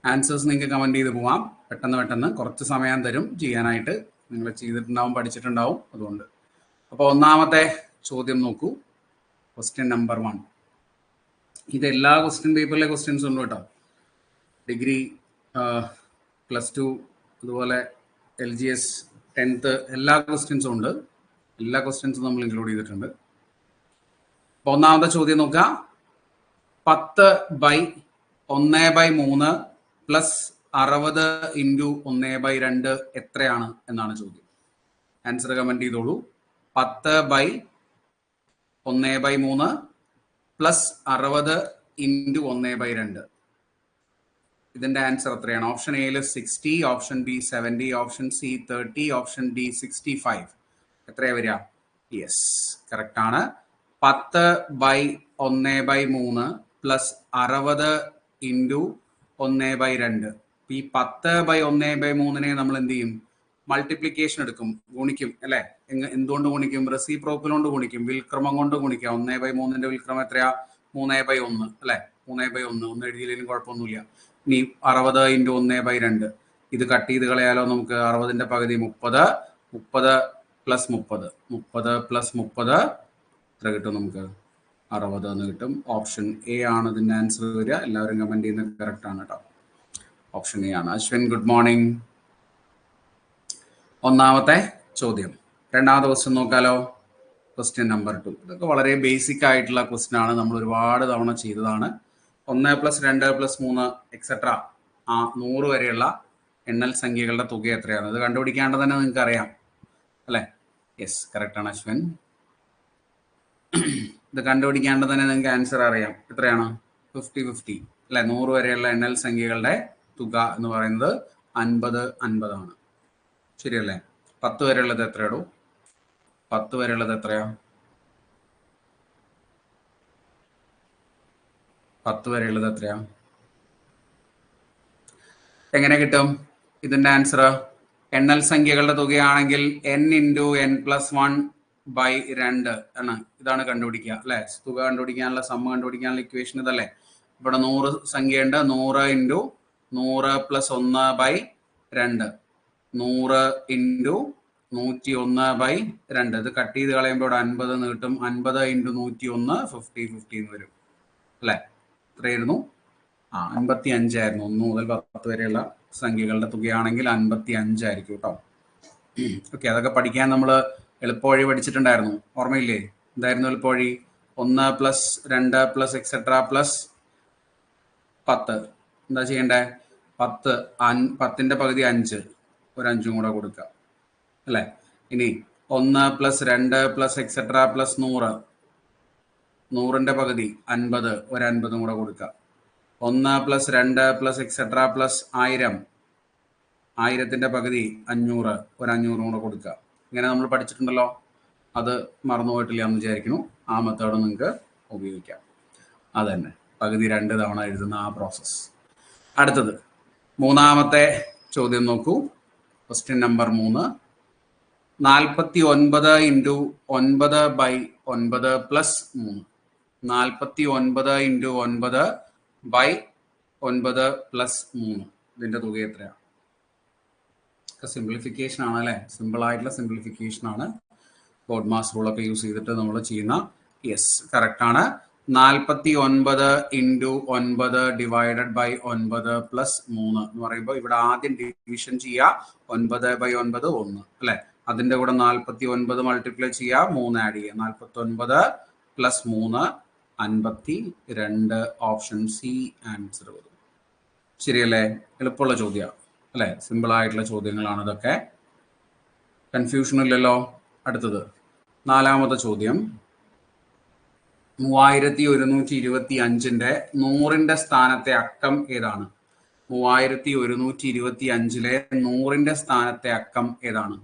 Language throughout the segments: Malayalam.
ആൻസേഴ്സ് നിങ്ങൾക്ക് കമൻറ്റ് ചെയ്ത് പോവാം. പെട്ടെന്ന് കുറച്ച് സമയം തരും ചെയ്യാനായിട്ട്. നിങ്ങൾ ചെയ്തിട്ടുണ്ടാവും, പഠിച്ചിട്ടുണ്ടാവും. അതുകൊണ്ട് അപ്പോൾ ഒന്നാമത്തെ ചോദ്യം നോക്കൂ. Question number 1. ഇത് എല്ലാ ക്വസ്റ്റ്യൻ പേപ്പറിലെ ക്വസ്റ്റ്യൻസും ഉണ്ട് കേട്ടോ. ഡിഗ്രി, +2, അതുപോലെ LGS 10th എല്ലാ ക്വസ്റ്റ്യൻസും ഉണ്ട്. എല്ലാ ക്വസ്റ്റ്യൻസും നമ്മൾ ഇൻക്ലൂഡ് ചെയ്തിട്ടുണ്ട്. അപ്പോൾ ഒന്നാമത്തെ ചോദ്യം നോക്കുക. 10/1/3 പ്ലസ് 60 × 1/2 എത്രയാണ് എന്നാണ് ചോദ്യം. ആൻസർ കമന്റ് ചെയ്തോളൂ. 10/1/3 പ്ലസ് 60 × 1/2. ഇതിന്റെ ആൻസർ എത്രയാണ്? ഓപ്ഷൻ എയിൽ 60, option B 70, option C 30, option D 65. എത്രയാ വരിക? യെസ്, കറക്റ്റ് ആണ്. 10/1/3 പ്ലസ് 60 × 1/2. ഈ 10/1/3 നമ്മൾ എന്ത് ചെയ്യും? മൾട്ടിപ്ലിക്കേഷൻ എടുക്കും, ഗുണിക്കും അല്ലെ? എന്തുകൊണ്ട് ഗുണിക്കും? റെസിപ്രോക്കൽ കൊണ്ട് ഗുണിക്കും, വിൽക്രമം കൊണ്ട് ഗുണിക്കാം. 1/3 വിൽക്രമം എത്രയാ? 3/1 അല്ലെ? 3/1 ഒന്നും എഴുതിയില്ലെങ്കിലും കുഴപ്പമൊന്നുമില്ല. ഇനി 60 × 1/2 ഇത് കട്ട് ചെയ്ത് കളയാലോ നമുക്ക്. 60ന്റെ പകുതി 30, 30 + 30, 30 + 30 എത്ര കിട്ടും നമുക്ക്? 60 എന്ന് കിട്ടും. ഓപ്ഷൻ എ ആണ് ഇതിന്റെ ആൻസർ വരിക. എല്ലാവരും കമന്റ് ചെയ്യുന്നത് കറക്റ്റ് ആണ് കേട്ടോ. ഓപ്ഷൻ എ ആണ്. Ashwin good morning. ഒന്നാമത്തെ ചോദ്യം. രണ്ടാമത്തെ ക്വസ്റ്റ്യൻ നോക്കാലോ. Question number 2. ഇതൊക്കെ വളരെ ബേസിക് ആയിട്ടുള്ള ക്വസ്റ്റ്യൻ ആണ്. നമ്മൾ ഒരുപാട് തവണ ചെയ്തതാണ്. 1 + 2 + 3 എക്സെട്ര 100 വരെയുള്ള എണ്ണൽ സംഖ്യകളുടെ തുക എത്രയാണ്? ഇത് കണ്ടുപിടിക്കാണ്ട് തന്നെ നിങ്ങൾക്ക് അറിയാം അല്ലെ? യെസ്, കറക്റ്റ് ആണ് അശ്വിൻ. ഇത് കണ്ടുപിടിക്കാണ്ട് തന്നെ നിങ്ങൾക്ക് ആൻസർ അറിയാം. എത്രയാണ്? 50-50 അല്ലെ? 100 വരെയുള്ള എണ്ണൽ സംഖ്യകളുടെ തുക എന്ന് പറയുന്നത് 50-50 ആണ്. ശരിയല്ലേ? 10 വരെയുള്ളത് എത്രയാടോ? 10 വരെയുള്ളത് എത്രയാ? 10 വരെയുള്ളത് എത്രയാ? എങ്ങനെ കിട്ടും ഇതിന്റെ ആൻസർ? എണ്ണൽ സംഖ്യകളുടെ തുകയാണെങ്കിൽ n × n+1/2 ആണ്. ഇതാണ് കണ്ടുപിടിക്കുക അല്ലെ? തുക കണ്ടുപിടിക്കാനുള്ള, സമ്മ കണ്ടുപിടിക്കാനുള്ള ഇക്വേഷൻ ഇതല്ലേ? ഇവിടെ 100 സംഖ്യയുണ്ട്. 100 × 100 + 1/2, 100 × 101/2. ഇത് കട്ട് ചെയ്ത് കളയുമ്പോൾ ഇവിടെ 50 എന്ന് കിട്ടും. 50 × 101 50-50 എന്ന് വരും അല്ലെ? എത്രയായിരുന്നു? 55 ആയിരുന്നു. 1 മുതൽ 10 വരെയുള്ള സംഖ്യകളുടെ തുകയാണെങ്കിൽ 55 ആയിരിക്കും കേട്ടോ. ഓക്കെ, അതൊക്കെ പഠിക്കാൻ നമ്മൾ എളുപ്പവഴി പഠിച്ചിട്ടുണ്ടായിരുന്നു. ഓർമ്മയില്ലേ? എന്തായിരുന്നു എളുപ്പവഴി? 1 + 2 + എക്സെട്ര + 10. എന്താ ചെയ്യണ്ടേ? 10ന്റെ പകുതി 5, ഒരു 5 കൂടെ കൊടുക്കുക അല്ലെ? ഇനി 1 + 2 + എക്സെട്ര + 100, 100ന്റെ പകുതി 50, ഒരു 50 കൂടെ കൊടുക്കുക. 1 + 2 + എക്സെട്ര + 1000, 1000ത്തിന്റെ പകുതി 500, ഒരു 500 കൂടെ കൊടുക്കുക. ഇങ്ങനെ നമ്മൾ പഠിച്ചിട്ടുണ്ടല്ലോ. അത് മറന്നുപോയിട്ടില്ല എന്ന് വിചാരിക്കുന്നു. ആ മെത്തേഡ് നിങ്ങൾക്ക് ഉപയോഗിക്കാം. അത് തന്നെ, പകുതി 2 തവണ എഴുതുന്ന ആ പ്രോസസ്സ്. അടുത്തത് മൂന്നാമത്തെ ചോദ്യം നോക്കൂ. Question number 3. 49 × 9/9 + 3. 49 × 9/9 + 3. ഇതിന്റെ തുക എത്രയാണ്? സിംപ്ലിഫിക്കേഷൻ ആണ് അല്ലെ? സിമ്പിൾ ആയിട്ടുള്ള സിംപ്ലിഫിക്കേഷൻ ആണ്. ബോർഡ് മാസ് റൂളൊക്കെ യൂസ് ചെയ്തിട്ട് നമ്മൾ ചെയ്യുന്ന. യെസ്, കറക്റ്റ് ആണ്. 49 × 9 / 9 + 3 എന്ന് പറയുമ്പോൾ ഇവിടെ ആദ്യം ഡിവിഷൻ ചെയ്യുക. 9/9 1 അല്ലെ? അതിന്റെ കൂടെ 49 മൾട്ടിപ്ലൈ ചെയ്യുക, 3 ആഡ് ചെയ്യുക. 49 + 3 52. ഓപ്ഷൻ സി ആൻസർ വരും. ശരിയല്ലേ? എളുപ്പമുള്ള ചോദ്യമാണ് അല്ലെ? സിമ്പിൾ ആയിട്ടുള്ള ചോദ്യങ്ങളാണ് ഇതൊക്കെ. കൺഫ്യൂഷൻ ഇല്ലല്ലോ. അടുത്തത് നാലാമത്തെ ചോദ്യം. 3125ന്റെ 100ന്റെ സ്ഥാനത്തെ അക്കം ഏതാണ്? 3125ലെ 100ന്റെ സ്ഥാനത്തെ അക്കം ഏതാണ്?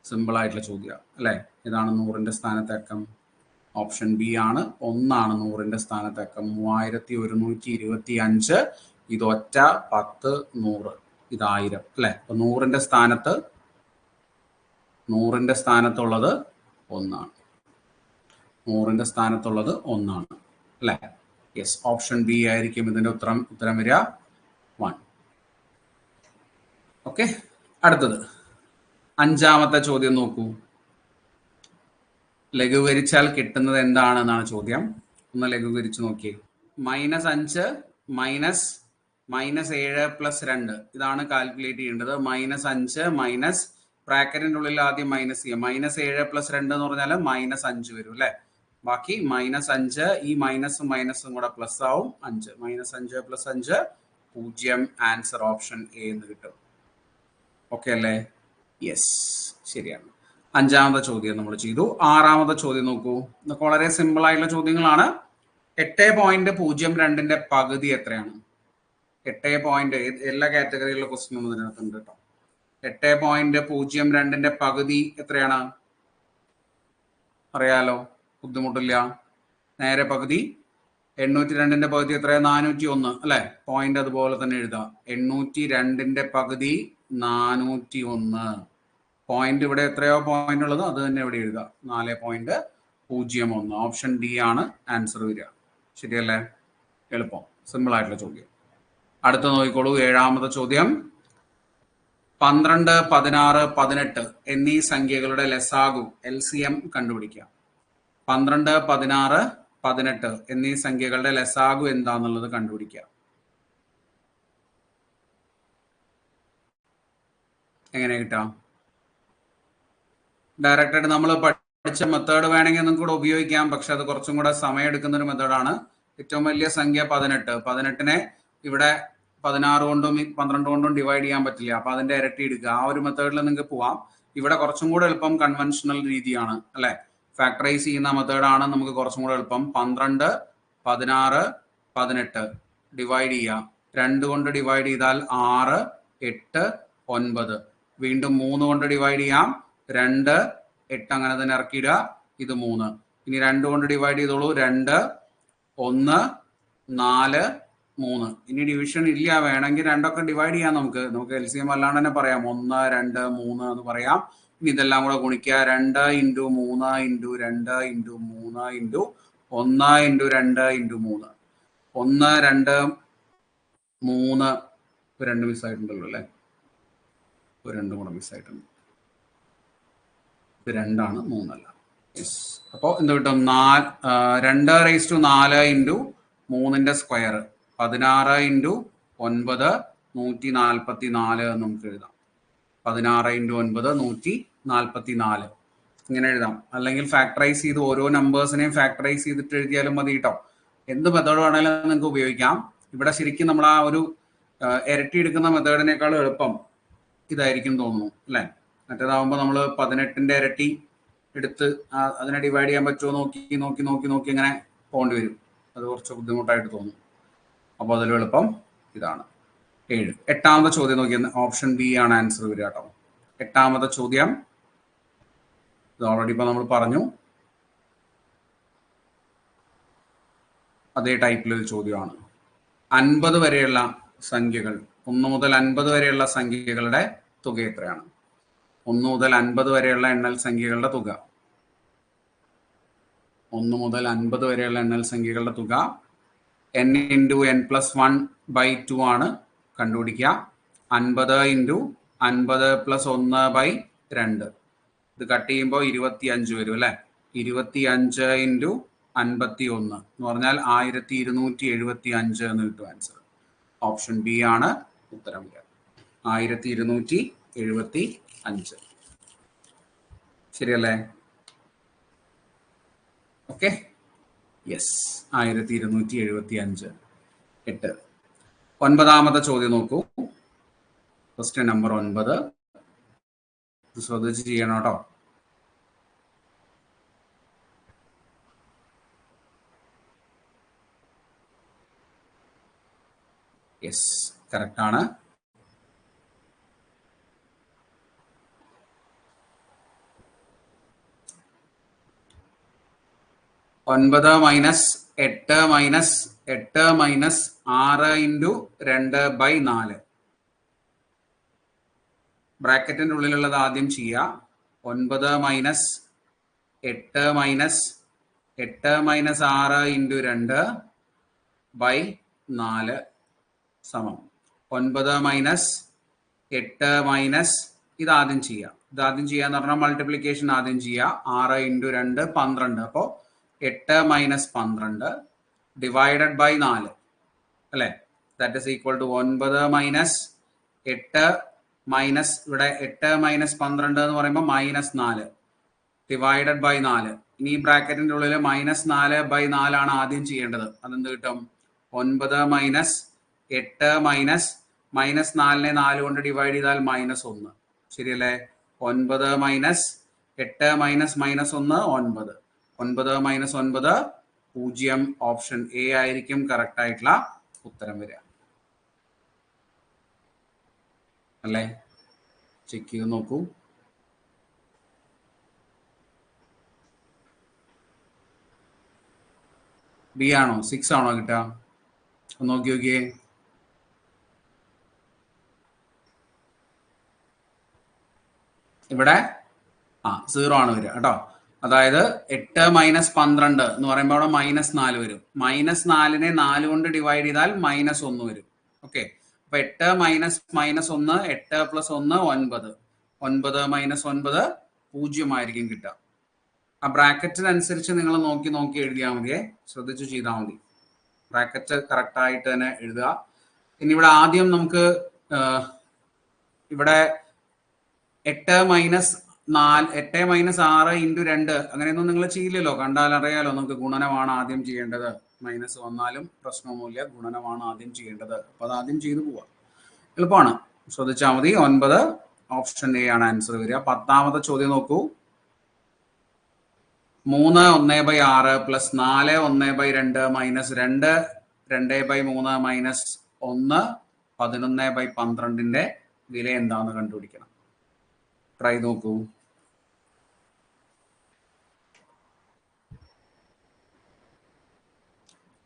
സിമ്പിൾ ആയിട്ടുള്ള ചോദ്യം അല്ലെ? ഏതാണ് 100ന്റെ സ്ഥാനത്തെ അക്കം? ഓപ്ഷൻ ബി ആണ്. 1 ആണ് 100ന്റെ സ്ഥാനത്തെ അക്കം. 3125. ഇത് ഒറ്റ, 10, 100, ഇത് 1000 അല്ലെ? അപ്പൊ 100ന്റെ സ്ഥാനത്തുള്ളത് 1 ആണ്. 100ന്റെ സ്ഥാനത്തുള്ളത് 1 ആണ് അല്ലെ? യെസ്, ഓപ്ഷൻ ബി ആയിരിക്കും ഇതിന്റെ ഉത്തരം വരിക. 1. ഓക്കെ, അടുത്തത് അഞ്ചാമത്തെ ചോദ്യം നോക്കൂ. ലഘൂകരിച്ചാൽ കിട്ടുന്നത് എന്താണെന്നാണ് ചോദ്യം. ഒന്ന് ലഘൂകരിച്ച് നോക്കിയേ. -5 -7 + 2 ഇതാണ് കാൽക്കുലേറ്റ് ചെയ്യേണ്ടത്. -5 മൈനസ് ബ്രാക്കറ്റിന്റെ ഉള്ളിൽ ആദ്യം മൈനസ് ചെയ്യാം. -7 + 2 എന്ന് പറഞ്ഞാൽ -5 വരും അല്ലെ. ബാക്കി -5, ഈ മൈനസും മൈനസും കൂടെ പ്ലസ് ആവും 5. -5 + 5 0. ആൻസർ ഓപ്ഷൻ എ എന്ന് കിട്ടും. ഓക്കെ അല്ലേ? യെസ്, ശരിയാണ്. അഞ്ചാമത്തെ ചോദ്യം നമ്മൾ ചെയ്തു. ആറാമത്തെ ചോദ്യം നോക്കൂ. ഇതൊക്കെ വളരെ സിമ്പിൾ ആയിട്ടുള്ള ചോദ്യങ്ങളാണ്. 8.02ന്റെ പകുതി എത്രയാണ്? 8 എല്ലാ കാറ്റഗറിയിലുള്ള ക്വസ്റ്റ്യനും ഇതിനകത്തുണ്ട് കേട്ടോ. 8.02ന്റെ പകുതി എത്രയാണ്? അറിയാലോ, ബുദ്ധിമുട്ടില്ല. നേരെ പകുതി 802ന്റെ പകുതി എത്രയാ? 401 അല്ലെ. പോയിന്റ് അതുപോലെ തന്നെ എഴുതാം. 802ന്റെ പകുതി 401. പോയിന്റ് ഇവിടെ എത്രയോ പോയിന്റ് ഉള്ളത് അത് തന്നെ ഇവിടെ എഴുതുക. 4.01. ഓപ്ഷൻ ഡി ആണ് ആൻസർ വരിക. ശരിയല്ലേ? എളുപ്പം, സിമ്പിൾ ആയിട്ടുള്ള ചോദ്യം. അടുത്ത നോക്കിക്കോളൂ. ഏഴാമത്തെ ചോദ്യം. 12, 16, 18 എന്നീ സംഖ്യകളുടെ ലസാഗു LCM കണ്ടുപിടിക്കാം. 12, 16, 18 എന്നീ സംഖ്യകളുടെ ലസാഗു എന്താന്നുള്ളത് കണ്ടുപിടിക്കാം. എങ്ങനെ കിട്ടാം? ഡയറക്റ്റ് ആയിട്ട് നമ്മൾ പഠിച്ച മെത്തേഡ് വേണമെങ്കിൽ നിങ്ങൾക്ക് കൂടെ ഉപയോഗിക്കാം. പക്ഷെ അത് കുറച്ചും കൂടെ സമയം എടുക്കുന്ന ഒരു മെത്തേഡാണ്. ഏറ്റവും വലിയ സംഖ്യ 18. 18നെ ഇവിടെ 16 കൊണ്ടും 12 കൊണ്ടും ഡിവൈഡ് ചെയ്യാൻ പറ്റില്ല. അപ്പൊ അതിന്റെ ഇരട്ടി എടുക്കുക. ആ ഒരു മെത്തേഡിൽ നിങ്ങൾക്ക് പോവാം. ഇവിടെ കുറച്ചും കൂടെ എളുപ്പം കൺവെൻഷണൽ രീതിയാണ് അല്ലെ. ഫാക്ടറൈസ് ചെയ്യുന്ന മെത്തേഡാണ് നമുക്ക് കുറച്ചും കൂടെ എളുപ്പം. 12, 16, 18 ഡിവൈഡ് ചെയ്യുക. 2 കൊണ്ട് ഡിവൈഡ് ചെയ്താൽ 6, 8, 9. വീണ്ടും 3 കൊണ്ട് ഡിവൈഡ് ചെയ്യാം. 2, 8 അങ്ങനെ തന്നെ ഇറക്കിയിടുക. ഇത് 3. ഇനി 2 കൊണ്ട് ഡിവൈഡ് ചെയ്തോളൂ. 2, 1, 4, 3. ഇനി ഡിവിഷൻ ഇല്ല, വേണമെങ്കിൽ 2 ഒക്കെ ഡിവൈഡ് ചെയ്യാം. നമുക്ക് LCM അല്ലാണ്ട് തന്നെ പറയാം. 1, 2, 3 എന്ന് പറയാം. ഇനി ഇതെല്ലാം കൂടെ ഗുണിക്കുക. 2 × 3 × 2 × 3 × 1 × 2 × 3. 1, 2, 3. 2 മിസ്സായിട്ടുണ്ടല്ലോ അല്ലെ. 2 കൂടെ മിസ്സായിട്ടുണ്ട്. 2 ആണ്, 3 അല്ല. യെസ്. അപ്പോൾ എന്ത് കിട്ടും? 2⁴ × 3ന്റെ സ്ക്വയർ 16 × 9 144 എന്ന് നമുക്ക് എഴുതാം. 16 × 9 144 ഇങ്ങനെ എഴുതാം. അല്ലെങ്കിൽ ഫാക്ടറൈസ് ചെയ്ത് ഓരോ നമ്പേഴ്സിനെയും ഫാക്ടറൈസ് ചെയ്തിട്ട് എഴുതിയാലും മതി കേട്ടോ. എന്ത് മെത്തേഡ് വേണമെങ്കിലും നിങ്ങൾക്ക് ഉപയോഗിക്കാം. ഇവിടെ ശരിക്കും നമ്മൾ ആ ഒരു ഇരട്ടി എടുക്കുന്ന മെത്തേഡിനേക്കാളും എളുപ്പം ഇതായിരിക്കും തോന്നുന്നു അല്ലെ. മറ്റേതാവുമ്പോൾ നമ്മൾ 18ന്റെ ഇരട്ടി എടുത്ത് അതിനെ ഡിവൈഡ് ചെയ്യാൻ പറ്റുമോ നോക്കി ഇങ്ങനെ പോകേണ്ടി വരും. അത് കുറച്ച് ബുദ്ധിമുട്ടായിട്ട് തോന്നും. അപ്പോൾ അതിൽ എളുപ്പം ഇതാണ്. 7. എട്ടാമത്തെ ചോദ്യം നോക്കിയാൽ ഓപ്ഷൻ ബി ആണ് ആൻസർ വരിക കേട്ടോ. എട്ടാമത്തെ ചോദ്യം ഇത് ഓൾറെഡി ഇപ്പൊ നമ്മൾ പറഞ്ഞു. അതേ ടൈപ്പിലൊരു ചോദ്യമാണ്. 50 വരെയുള്ള സംഖ്യകൾ, 1 മുതൽ 50 വരെയുള്ള സംഖ്യകളുടെ തുക എത്രയാണ്? 1 മുതൽ 50 വരെയുള്ള എണ്ണൽ സംഖ്യകളുടെ തുക. 1 മുതൽ 50 വരെയുള്ള എണ്ണൽ സംഖ്യകളുടെ തുക n × n+1/2 ആണ് കണ്ടുപിടിക്കുക. 50 × 50 + 1/2. ഇത് കട്ട് ചെയ്യുമ്പോൾ 25 വരും അല്ലെ. 25 × 51 എന്ന് പറഞ്ഞാൽ 1275 എന്ന് കിട്ടും ആൻസർ. ഓപ്ഷൻ ബി ആണ് ഉത്തരം. 1275 ശരിയല്ലേ? Okay, yes, 1275. 8. ഒൻപതാമത്തെ ചോദ്യം നോക്കൂ. Question number 9. ശ്രദ്ധിച്ച് ചെയ്യണം കേട്ടോ. യെസ്, കറക്റ്റ് ആണ്. -8 - 8 - 6 × 2/4. ബ്രാക്കറ്റിന്റെ ഉള്ളിലുള്ളത് ആദ്യം ചെയ്യുക. 9 - 8 - 8 - 6 × 2/4 സമം 9 - 8 മൈനസ് ഇതാദ്യം ചെയ്യാം. ഇതാദ്യം ചെയ്യാന്ന് പറഞ്ഞാൽ മൾട്ടിപ്ലിക്കേഷൻ ആദ്യം ചെയ്യാം. 6 ഇൻറ്റു 2 12. അപ്പോൾ 8 മൈനസ് 12 ഡിവൈഡഡ് ബൈ 4 അല്ലേ? That is equal to 9 minus 8 minus ഇവിടെ 8 മൈനസ് 12 എന്ന് പറയുമ്പോൾ -4 ഡിവൈഡഡ് ബൈ 4. ഇനി ഈ ബ്രാക്കറ്റിന്റെ ഉള്ളിൽ -4 ബൈ 4 ആണ് ആദ്യം ചെയ്യേണ്ടത്. അതെന്ത് കിട്ടും? 9 മൈനസ് 8 മൈനസ് -4നെ 4 കൊണ്ട് ഡിവൈഡ് ചെയ്താൽ -1. ശരിയല്ലേ? 9 minus 8 minus -1 9. 9 minus 9 0. Option A ആയിരിക്കും കറക്റ്റ് ആയിട്ടുള്ള ഉത്തരം വരിക അല്ലേ? ചെക്ക് ചെയ്ത് നോക്കൂ. ബി ആണോ 6 ആണോ കിട്ടുക? നോക്കി നോക്കിയേ. ഇവിടെ 0 ആണ് വരിക കേട്ടോ. അതായത് 8 മൈനസ് 12 എന്ന് പറയുമ്പോൾ അവിടെ -4 വരും. -4നെ 4 കൊണ്ട് ഡിവൈഡ് ചെയ്താൽ -1 വരും. ഓക്കെ, അപ്പൊ 8 മൈനസ് -1 8 പ്ലസ് 1 9. 9 മൈനസ് 9 0 ആയിരിക്കും കിട്ടുക. ആ ബ്രാക്കറ്റിനനുസരിച്ച് നിങ്ങൾ നോക്കി എഴുതിയാൽ മതിയെ, ശ്രദ്ധിച്ചു ചെയ്താൽ മതി. ബ്രാക്കറ്റ് കറക്റ്റ് ആയിട്ട് തന്നെ എഴുതുക. ഇനി ഇവിടെ ആദ്യം നമുക്ക് ഇവിടെ 8 മൈനസ് 6 ഇൻറ്റു 2 അങ്ങനെയൊന്നും നിങ്ങൾ ചെയ്യില്ലല്ലോ. കണ്ടാൽ അറിയാലോ നമുക്ക് ഗുണനമാണ് ആദ്യം ചെയ്യേണ്ടത്. മൈനസ് വന്നാലും പ്രശ്നമൊന്നുമില്ല, ഗുണനമാണ് ആദ്യം ചെയ്യേണ്ടത്. അപ്പൊ അത് ആദ്യം ചെയ്തു പോവാം, എളുപ്പമാണ്. ശ്രദ്ധിച്ചാൽ മതി. 9 ഓപ്ഷൻ എ ആണ് ആൻസർ വരിക. 10ാമത്തെ ചോദ്യം നോക്കൂ. 3 1/6 പ്ലസ് 4 1/2 മൈനസ് 2 2/3 മൈനസ് 1 11/12ന്റെ വില എന്താണെന്ന് കണ്ടുപിടിക്കണം. ട്രൈ നോക്കൂ.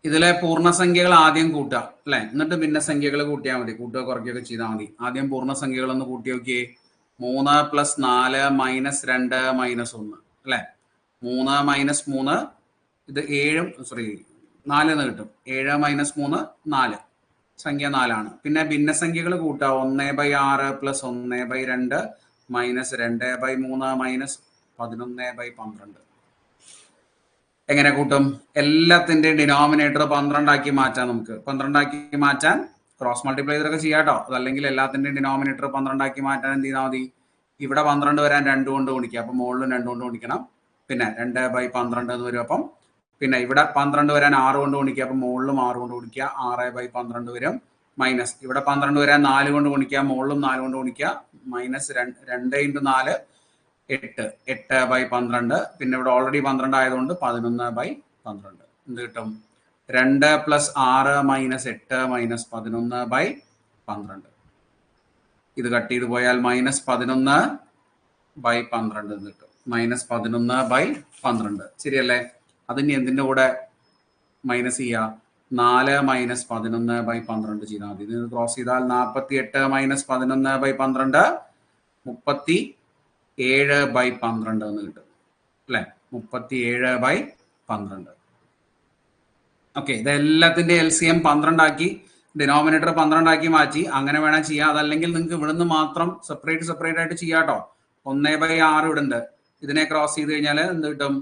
ഇതിലെ പൂർണ്ണസംഖ്യകൾ ആദ്യം കൂട്ടുക അല്ലെ, എന്നിട്ട് ഭിന്നസംഖ്യകൾ കൂട്ടിയാൽ മതി. കൂട്ടുക കുറയ്ക്കുകയൊക്കെ ചെയ്താൽ മതി. ആദ്യം പൂർണ്ണസംഖ്യകൾ ഒന്ന് കൂട്ടി നോക്കിയേ. 3 പ്ലസ് 4 മൈനസ് 2 മൈനസ് 1 അല്ലെ. 3 മൈനസ് 3 ഇത് 4 എന്ന് കിട്ടും. 7 മൈനസ് 3 4, സംഖ്യ 4 ആണ്. പിന്നെ ഭിന്നസംഖ്യകൾ കൂട്ടുക. 1/6 പ്ലസ് 1/2 മൈനസ് 2/3 മൈനസ് 11/12. എങ്ങനെ കൂട്ടും? എല്ലാത്തിന്റെയും ഡിനോമിനേറ്റർ 12 ആക്കി മാറ്റാം. നമുക്ക് 12 ആക്കി മാറ്റാൻ ക്രോസ് മൾട്ടിപ്ലൈ ചെയ്തൊക്കെ ചെയ്യാം കേട്ടോ. അതല്ലെങ്കിൽ എല്ലാത്തിന്റെയും ഡിനോമിനേറ്റർ 12 ആക്കി മാറ്റാൻ എന്ത് ചെയ്താൽ മതി? ഇവിടെ 12 വരാൻ 2 കൊണ്ട് ഗുണിക്കുക. അപ്പൊ മുകളിലും 2 കൊണ്ട് ഗുണിക്കണം. പിന്നെ 2/12 എന്ന് വരും. അപ്പം പിന്നെ ഇവിടെ 12 വരാൻ 6 കൊണ്ട് ഗുണിക്കുക. അപ്പൊ മുകളിലും 6 കൊണ്ട് ഗുണിക്കുക. 6/12 വരും. മൈനസ് ഇവിടെ 12 വരാൻ 4 കൊണ്ട് ഗുണിക്കുക. മുകളിലും 4 കൊണ്ട് ഗുണിക്കുക. Minus 2 into 4 8 8/12. പിന്നെ ഇവിടെ ഓൾറെഡി 12 ആയതുകൊണ്ട് 11/12. എന്ത് കിട്ടും? 2 പ്ലസ് 6 മൈനസ് 8 മൈനസ് 11/12. ഇത് കട്ട് ചെയ്ത് പോയാൽ -11/12 എന്ന് കിട്ടും. -11/12 ശരിയല്ലേ? അതിന് എന്തിന്റെ കൂടെ മൈനസ് ചെയ്യുക? 4 മൈനസ് 11/12 ചെയ്താൽ മതി. ഇത് ക്രോസ് ചെയ്താൽ 48 മൈനസ് 11/12 37/12 എന്ന് കിട്ടും അല്ലെ. 37/12. ഓക്കെ, ഇതെല്ലാത്തിന്റെ LCM 12 ആക്കി, ഡിനോമിനേറ്റർ 12 ആക്കി മാറ്റി. അങ്ങനെ വേണം ചെയ്യാം. അതല്ലെങ്കിൽ നിങ്ങൾക്ക് ഇവിടുന്ന് മാത്രം സെപ്പറേറ്റ് ആയിട്ട് ചെയ്യാട്ടോ. 1/6 ഇവിടെ ഉണ്ട്. ഇതിനെ ക്രോസ് ചെയ്ത് കഴിഞ്ഞാൽ എന്ത് കിട്ടും?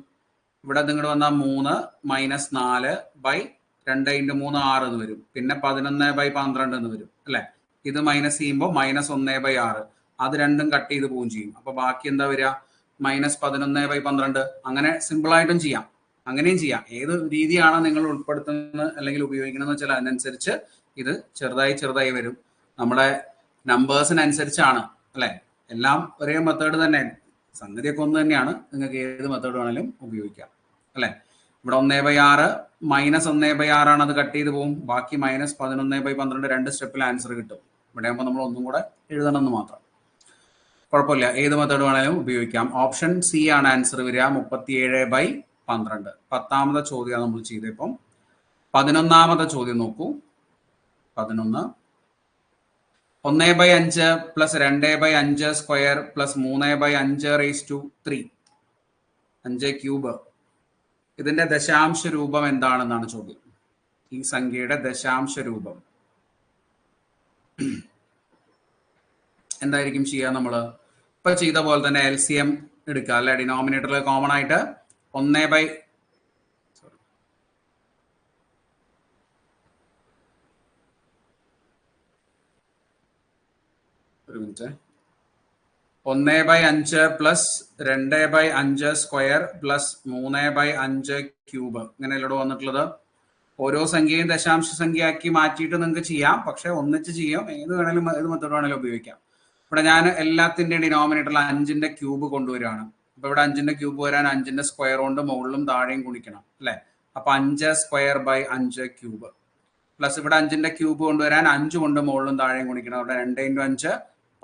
ഇവിടെ നിങ്ങോട്ട് വന്നാൽ 3 മൈനസ് 4/2 ഇൻറ്റു 3 6 എന്ന് വരും. പിന്നെ 11/12 എന്ന് വരും അല്ലെ. ഇത് മൈനസ് ചെയ്യുമ്പോൾ -1/6. അത് രണ്ടും കട്ട് ചെയ്ത് പോവുകയും ചെയ്യും. അപ്പൊ ബാക്കി എന്താ വരിക? -11/12. അങ്ങനെ സിമ്പിൾ ആയിട്ടും ചെയ്യാം, അങ്ങനെയും ചെയ്യാം. ഏത് രീതിയാണ് നിങ്ങൾ ഉൾപ്പെടുത്തുന്നത് അല്ലെങ്കിൽ ഉപയോഗിക്കണമെന്ന് വെച്ചാൽ അതിനനുസരിച്ച് ഇത് ചെറുതായി വരും. നമ്മുടെ നമ്പേഴ്സിനനുസരിച്ചാണ് അല്ലെ. എല്ലാം ഒരേ മെത്തേഡ് തന്നെ, സംഗതിയൊക്കെ ഒന്ന് തന്നെയാണ്. നിങ്ങൾക്ക് ഏത് മെത്തേഡ് വേണമെങ്കിലും ഉപയോഗിക്കാം അല്ലെ. ഇവിടെ 1/6 -1/6 ആണ്. അത് കട്ട് ചെയ്ത് പോകും. ബാക്കി -11/12 2 സ്റ്റെപ്പിൽ ആൻസർ കിട്ടും. ഇവിടെ ആകുമ്പോൾ നമ്മൾ ഒന്നും കൂടെ എഴുതണം എന്ന് മാത്രം. കുഴപ്പമില്ല, ഏത് മെത്തേഡ് വേണമെങ്കിലും ഉപയോഗിക്കാം. ഓപ്ഷൻ സി ആണ് ആൻസർ വരിക. 37/12. 10ാമത്തെ ചോദ്യമാണ് നമ്മൾ ചെയ്തപ്പം. 11ാമത്തെ ചോദ്യം നോക്കൂ. 11 1/5 പ്ലസ് 2/5 സ്ക്വയർ പ്ലസ് 3/5⁻³ 5³ ഇതിന്റെ ദശാംശ രൂപം എന്താണെന്നാണ് ചോദ്യം. ഈ സംഖ്യയുടെ ദശാംശ രൂപം എന്തായിരിക്കും ചെയ്യുക? നമ്മൾ ഇപ്പൊ ചെയ്ത പോലെ തന്നെ LCM എടുക്കുക അല്ലെ. ഡിനോമിനേറ്ററിൽ കോമൺ ആയിട്ട് 1/1 1/5 പ്ലസ് 2/5 സ്ക്വയർ പ്ലസ് 3/5 ക്യൂബ്, ഇങ്ങനെയല്ലോ വന്നിട്ടുള്ളത്. ഓരോ സംഖ്യയും ദശാംശ സംഖ്യ ആക്കി മാറ്റിയിട്ട് നിങ്ങൾക്ക് ചെയ്യാം, പക്ഷെ ഒന്നിച്ച് ചെയ്യാം. ഏത് വേണേലും ഏത് മെത്തേഡ് വേണേലും ഉപയോഗിക്കാം. ഇവിടെ ഞാൻ എല്ലാത്തിന്റെയും ഡിനോമിനേറ്ററിൽ 5ന്റെ ക്യൂബ് കൊണ്ടുവരികയാണ്. അപ്പൊ ഇവിടെ 5ന്റെ ക്യൂബ് വരാൻ 5ന്റെ സ്ക്വയർ കൊണ്ട് മുകളിലും താഴെയും ഗുണിക്കണം അല്ലെ. അപ്പൊ 5 സ്ക്വയർ ബൈ 5 ക്യൂബ് പ്ലസ് ഇവിടെ 5ന്റെ ക്യൂബ് കൊണ്ടുവരാൻ 5 കൊണ്ട് മുകളിലും താഴെയും ഗുണിക്കണം. അവിടെ 2 ×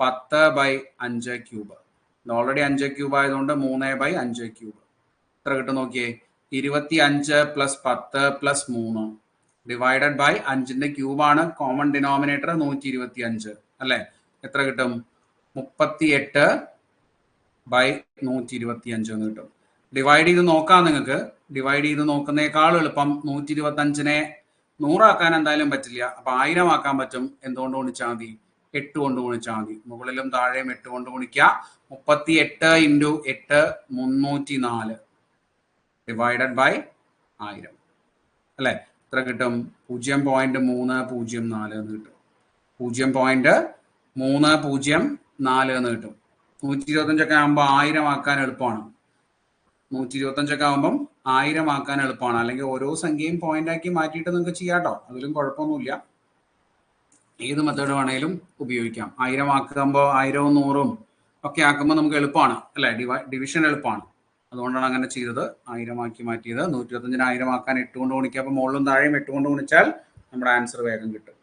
5 10/5 ക്യൂബ്. ഓൾറെഡി 5 ക്യൂബ് ആയതുകൊണ്ട് 3/5 ക്യൂബ്. എത്ര കിട്ടും നോക്കിയേ? 25 പ്ലസ് 10 പ്ലസ് 3 ഡിവൈഡഡ് ബൈ 5ന്റെ ക്യൂബാണ് കോമൺ ഡിനോമിനേറ്റർ 125 അല്ലെ. എത്ര കിട്ടും? 38/125 എന്ന് കിട്ടും. ഡിവൈഡ് ചെയ്ത് നോക്കാം നിങ്ങൾക്ക്. ഡിവൈഡ് ചെയ്ത് നോക്കുന്നേക്കാൾ എളുപ്പം 125നെ 100 ആക്കാൻ എന്തായാലും പറ്റില്ല. അപ്പൊ 1000 ആക്കാൻ പറ്റും. എന്തുകൊണ്ട് ഗുണിച്ചാൽ മതി? 8 കൊണ്ട് ഗുണിച്ചാൽ മതി. മുകളിലും താഴെയും 8 കൊണ്ട് ഗുണിക്കുക. 38 × 8 304 ഡിവൈഡഡ് ബൈ 1000 അല്ലെ. എത്ര കിട്ടും? 0.304 എന്ന് കിട്ടും. 0.304 എന്ന് കിട്ടും. 125 ആകുമ്പോൾ 1000 ആക്കാൻ എളുപ്പമാണ്. 125 ആകുമ്പം 1000 ആക്കാൻ എളുപ്പമാണ്. അല്ലെങ്കിൽ ഓരോ സംഖ്യയും പോയിന്റ് ആക്കി മാറ്റിയിട്ട് നിങ്ങൾക്ക് ചെയ്യാട്ടോ, അതിലും കുഴപ്പമൊന്നുമില്ല. ഏത് മെത്തേഡ് വേണേലും ഉപയോഗിക്കാം. 1000 ആക്കുമ്പോൾ 1000ഉം 100ഉം ഒക്കെ ആക്കുമ്പോൾ നമുക്ക് എളുപ്പമാണ് അല്ലെ. ഡിവിഷൻ എളുപ്പമാണ്. അതുകൊണ്ടാണ് അങ്ങനെ ചെയ്തത്. 1000 ആക്കി മാറ്റിയത്. 125ന് 1000 ആക്കാൻ 8 കൊണ്ട് ഗുണിക്കുക. അപ്പൊ മുകളിലും താഴെയും 8 കൊണ്ട് ഗുണിച്ചാൽ നമ്മുടെ ആൻസർ വേഗം കിട്ടും.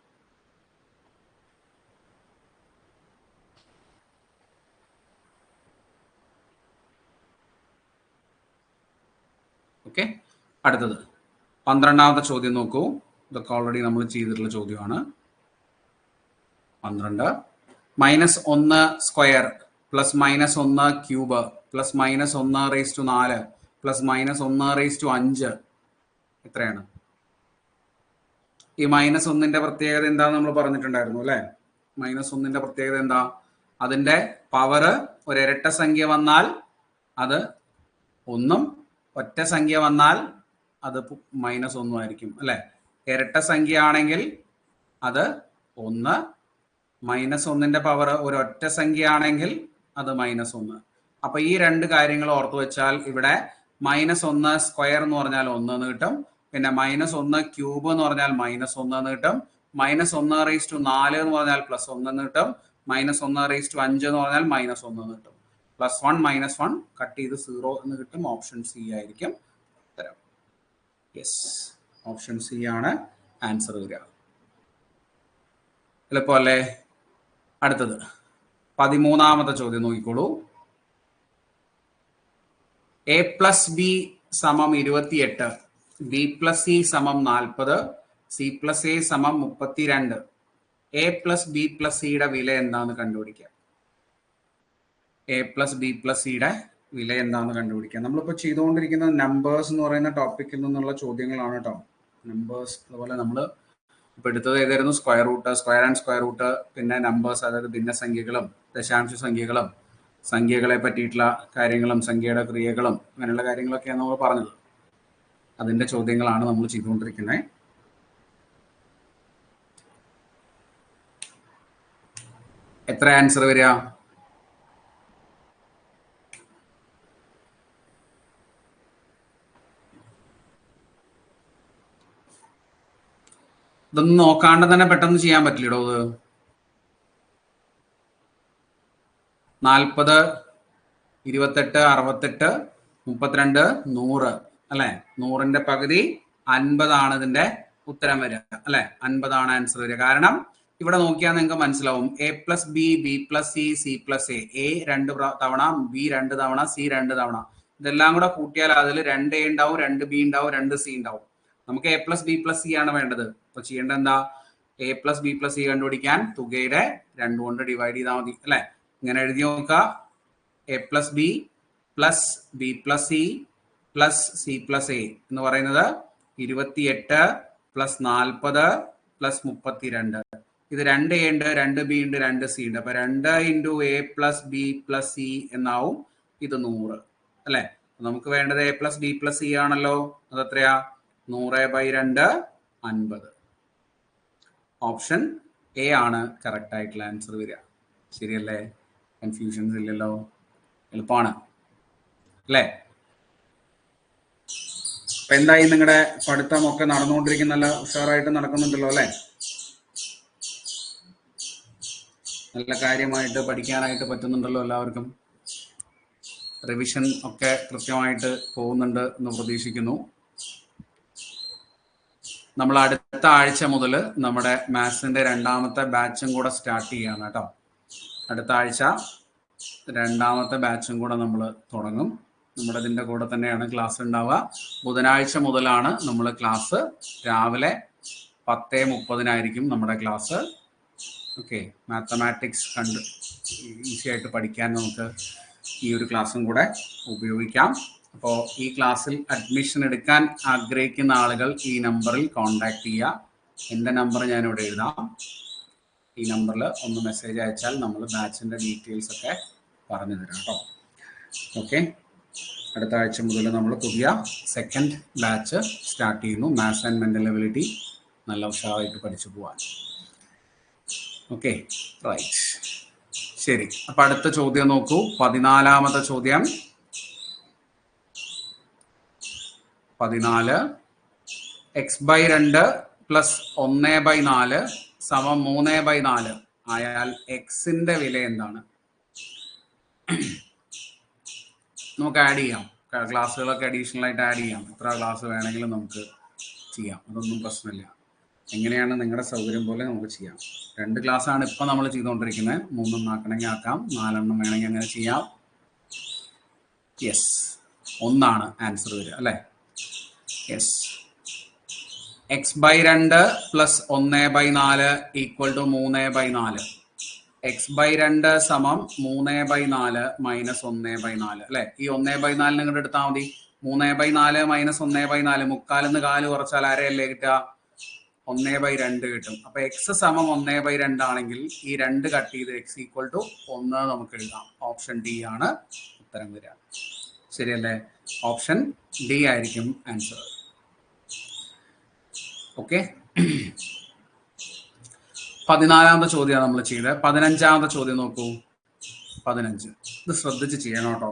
ഓക്കെ, അടുത്തത് 12ാമത്തെ ചോദ്യം നോക്കൂ. ഇതൊക്കെ ഓൾറെഡി നമ്മൾ ചെയ്തിട്ടുള്ള ചോദ്യമാണ്. 12 -1 square plus -1 cube plus -1⁴ plus -1⁵5 എത്രയാണ്? ഈ -1ന്റെ പ്രത്യേകത എന്താ നമ്മൾ പറഞ്ഞിട്ടുണ്ടായിരുന്നു അല്ലെ. -1ന്റെ പ്രത്യേകത എന്താ? അതിന്റെ പവർ ഒരു ഇരട്ട സംഖ്യ വന്നാൽ അത് 1ഉം ഒറ്റ സംഖ്യ വന്നാൽ അത് -1 ആയിരിക്കും അല്ലെ. ഇരട്ട സംഖ്യ ആണെങ്കിൽ അത് 1, -1ന്റെ പവർ ഒരു ഒറ്റ സംഖ്യ ആണെങ്കിൽ അത് -1. അപ്പൊ ഈ രണ്ട് കാര്യങ്ങൾ ഓർത്തു വെച്ചാൽ ഇവിടെ -1 സ്ക്വയർ എന്ന് പറഞ്ഞാൽ 1 എന്ന് കിട്ടും. പിന്നെ -1 ക്യൂബ് എന്ന് പറഞ്ഞാൽ -1 എന്ന് കിട്ടും. -1⁴ എന്ന് പറഞ്ഞാൽ +1 എന്ന് കിട്ടും. -1⁵5 എന്ന് പറഞ്ഞാൽ -1 എന്ന് കിട്ടും. +1 -1 കട്ട് ചെയ്ത് 0 എന്ന് കിട്ടും. ഓപ്ഷൻ സി ആയിരിക്കും ഉത്തരം. യെസ്, ഓപ്ഷൻ സി ആണ് ആൻസർ വരിക. എളുപ്പമല്ലേ? അടുത്തത് 13ാമത്തെ ചോദ്യം നോക്കിക്കോളൂ. a + b = 28, b + c = 40, c + a = 32. a + b + c യുടെ വില എന്താണെന്ന് കണ്ടുപിടിക്കുക. a + b + c യുടെ വില എന്താണെന്ന് കണ്ടുപിടിക്കുക. നമ്മളിപ്പോൾ ചെയ്തുകൊണ്ടിരിക്കുന്നത് നമ്പേഴ്സ് എന്ന് പറയുന്ന ടോപ്പിക്കിൽ നിന്നുള്ള ചോദ്യങ്ങളാണ് കേട്ടോ. നമ്പേഴ്സ് അതുപോലെ നമ്മൾ ഇപ്പൊ എടുത്തത് ഏതായിരുന്നു? Square root, square and square root, പിന്നെ നമ്പേഴ്സ്, അതായത് ഭിന്നസംഖ്യകളും ദശാംശ സംഖ്യകളും സംഖ്യകളെ പറ്റിയിട്ടുള്ള കാര്യങ്ങളും സംഖ്യയുടെ ക്രിയകളും അങ്ങനെയുള്ള കാര്യങ്ങളൊക്കെയാണ് നമ്മൾ പറഞ്ഞത്. അതിന്റെ ചോദ്യങ്ങളാണ് നമ്മൾ ചെയ്തുകൊണ്ടിരിക്കുന്നത്. എത്ര ആൻസർ വരിക? ഇതൊന്നും നോക്കാണ്ട് തന്നെ പെട്ടെന്ന് ചെയ്യാൻ പറ്റില്ലടോ. ഇത് 40, 28, 68, 32, 100 അല്ലെ. 100ന്റെ പകുതി 50 ആണ് ഇതിന്റെ ഉത്തരം വരിക അല്ലെ. 50 ആണ് ആൻസർ വരിക. കാരണം ഇവിടെ നോക്കിയാൽ നിങ്ങൾക്ക് മനസ്സിലാവും. a + b, b + c, c + a. a 2 തവണ, b 2 തവണ, c 2 തവണ. ഇതെല്ലാം കൂടെ കൂട്ടിയാൽ അതിൽ 2a ഉണ്ടാവും, 2b ഉണ്ടാവും, 2c ഉണ്ടാവും. നമുക്ക് a + b + c ആണ് വേണ്ടത്. അപ്പൊ ചെയ്യേണ്ടത് എന്താ? a + b + c കണ്ടുപിടിക്കാൻ തുകയുടെ 2 കൊണ്ട് ഡിവൈഡ് ചെയ്താൽ മതി അല്ലെ. ഇങ്ങനെ എഴുതി നോക്കുക. a + b + b + c + c + a എന്ന് പറയുന്നത് 28 + 40 + 32. ഇത് 2A ഉണ്ട്, 2B ഉണ്ട്, 2C ഉണ്ട്. അപ്പൊ 2 × A + B + C എന്നാവും. ഇത് 100 അല്ലെ. നമുക്ക് വേണ്ടത് A + B + C ആണല്ലോ. അത് എത്രയാ? 100/2 50. ഓപ്ഷൻ എ ആണ് കറക്റ്റ് ആയിട്ടുള്ള ആൻസർ വരിക. ശരിയല്ലേ? കൺഫ്യൂഷൻസ് ഇല്ലല്ലോ, എളുപ്പമാണ് അല്ലേ? അപ്പൊ എന്തായി, നിങ്ങളുടെ പഠിത്തമൊക്കെ നടന്നുകൊണ്ടിരിക്കുന്ന നല്ല ഉഷാറായിട്ട് നടക്കുന്നുണ്ടല്ലോ അല്ലേ? നല്ല കാര്യമായിട്ട് പഠിക്കാനായിട്ട് പറ്റുന്നുണ്ടല്ലോ എല്ലാവർക്കും? റിവിഷൻ ഒക്കെ കൃത്യമായിട്ട് പോകുന്നുണ്ട് എന്ന് പ്രതീക്ഷിക്കുന്നു. നമ്മൾ അടുത്ത ആഴ്ച മുതൽ നമ്മുടെ മാത്സിന്റെ 2ാമത്തെ ബാച്ചും കൂടെ സ്റ്റാർട്ട് ചെയ്യാണ് കേട്ടോ. അടുത്ത ആഴ്ച 2ാമത്തെ ബാച്ചും കൂടെ നമ്മൾ തുടങ്ങും. നമ്മുടെ ഇതിൻ്റെ കൂടെ തന്നെയാണ് ക്ലാസ് ഉണ്ടാവുക. ബുധനാഴ്ച മുതലാണ് നമ്മൾ ക്ലാസ്. രാവിലെ 10:30 നമ്മുടെ ക്ലാസ്. ഓക്കെ, മാത്തമാറ്റിക്സ് ഈസി ആയിട്ട് പഠിക്കാൻ നമുക്ക് ഈ ഒരു ക്ലാസ്സും കൂടെ ഉപയോഗിക്കാം. അപ്പോൾ ഈ ക്ലാസ്സിൽ അഡ്മിഷൻ എടുക്കാൻ ആഗ്രഹിക്കുന്ന ആളുകൾ ഈ നമ്പറിൽ കോൺടാക്ട് ചെയ്യുക. എൻ്റെ നമ്പർ ഞാനിവിടെ എഴുതാം. ഈ നമ്പറിൽ ഒന്ന് മെസ്സേജ് അയച്ചാൽ നമ്മൾ ബാച്ചിൻ്റെ ഡീറ്റെയിൽസ് ഒക്കെ പറഞ്ഞു തരാം കേട്ടോ. ഓക്കെ, അടുത്ത ആഴ്ച മുതൽ നമ്മൾ പുതിയ 2nd ബാച്ച് സ്റ്റാർട്ട് ചെയ്യുന്നു. മാത്സ് ആൻഡ് മെൻ്റൽ എബിലിറ്റി നല്ല ഉഷാറായിട്ട് പഠിച്ചു പോവാൻ. Okay, right. ശരി, അപ്പം അടുത്ത ചോദ്യം നോക്കൂ. 14ാമത്തെ ചോദ്യം. 14 x/2 + 1/4 = 3/4 ആയാൽ എക്സിന്റെ വില എന്താണ്? നമുക്ക് ആഡ് ചെയ്യാം. ക്ലാസ്സുകളൊക്കെ അഡീഷണൽ ആയിട്ട് ആഡ് ചെയ്യാം. എത്ര ക്ലാസ് വേണമെങ്കിലും നമുക്ക് ചെയ്യാം, അതൊന്നും പ്രശ്നമില്ല. എങ്ങനെയാണ് നിങ്ങളുടെ സൗകര്യം പോലെ നമുക്ക് ചെയ്യാം. 2 ക്ലാസ്സാണ് ഇപ്പം നമ്മൾ ചെയ്തുകൊണ്ടിരിക്കുന്നത്. 3 ആക്കണമെങ്കിൽ ആക്കാം, 4 വേണമെങ്കിൽ അങ്ങനെ ചെയ്യാം. യെസ്, 1 ആൻസർ വരിക അല്ലേ? യെസ്. x/2 + 1/4 = 3/4. x/2 = 3/4 - 1/4 അല്ലെ. ഈ 1/4 നിങ്ങളുടെ എടുത്താൽ മതി. 3/4 - 1/4 മുക്കാലിന്ന് 4 കുറച്ചാൽ അരയല്ലേ കിട്ടുക? 1/2 കിട്ടും. അപ്പൊ x = 1/2 ആണെങ്കിൽ ഈ 2 കട്ട് ചെയ്ത് x = 1 നമുക്ക് എഴുതാം. ഓപ്ഷൻ ഡി ആണ് ഉത്തരം വരിക. ശരിയല്ലേ? ഓപ്ഷൻ ഡി ആയിരിക്കും ആൻസർ. ഓക്കെ, 14ാമത്തെ ചോദ്യമാണ് നമ്മൾ ചെയ്തത്. 15ാമത്തെ ചോദ്യം നോക്കൂ. 15 ഇത് ശ്രദ്ധിച്ച് ചെയ്യണം കേട്ടോ.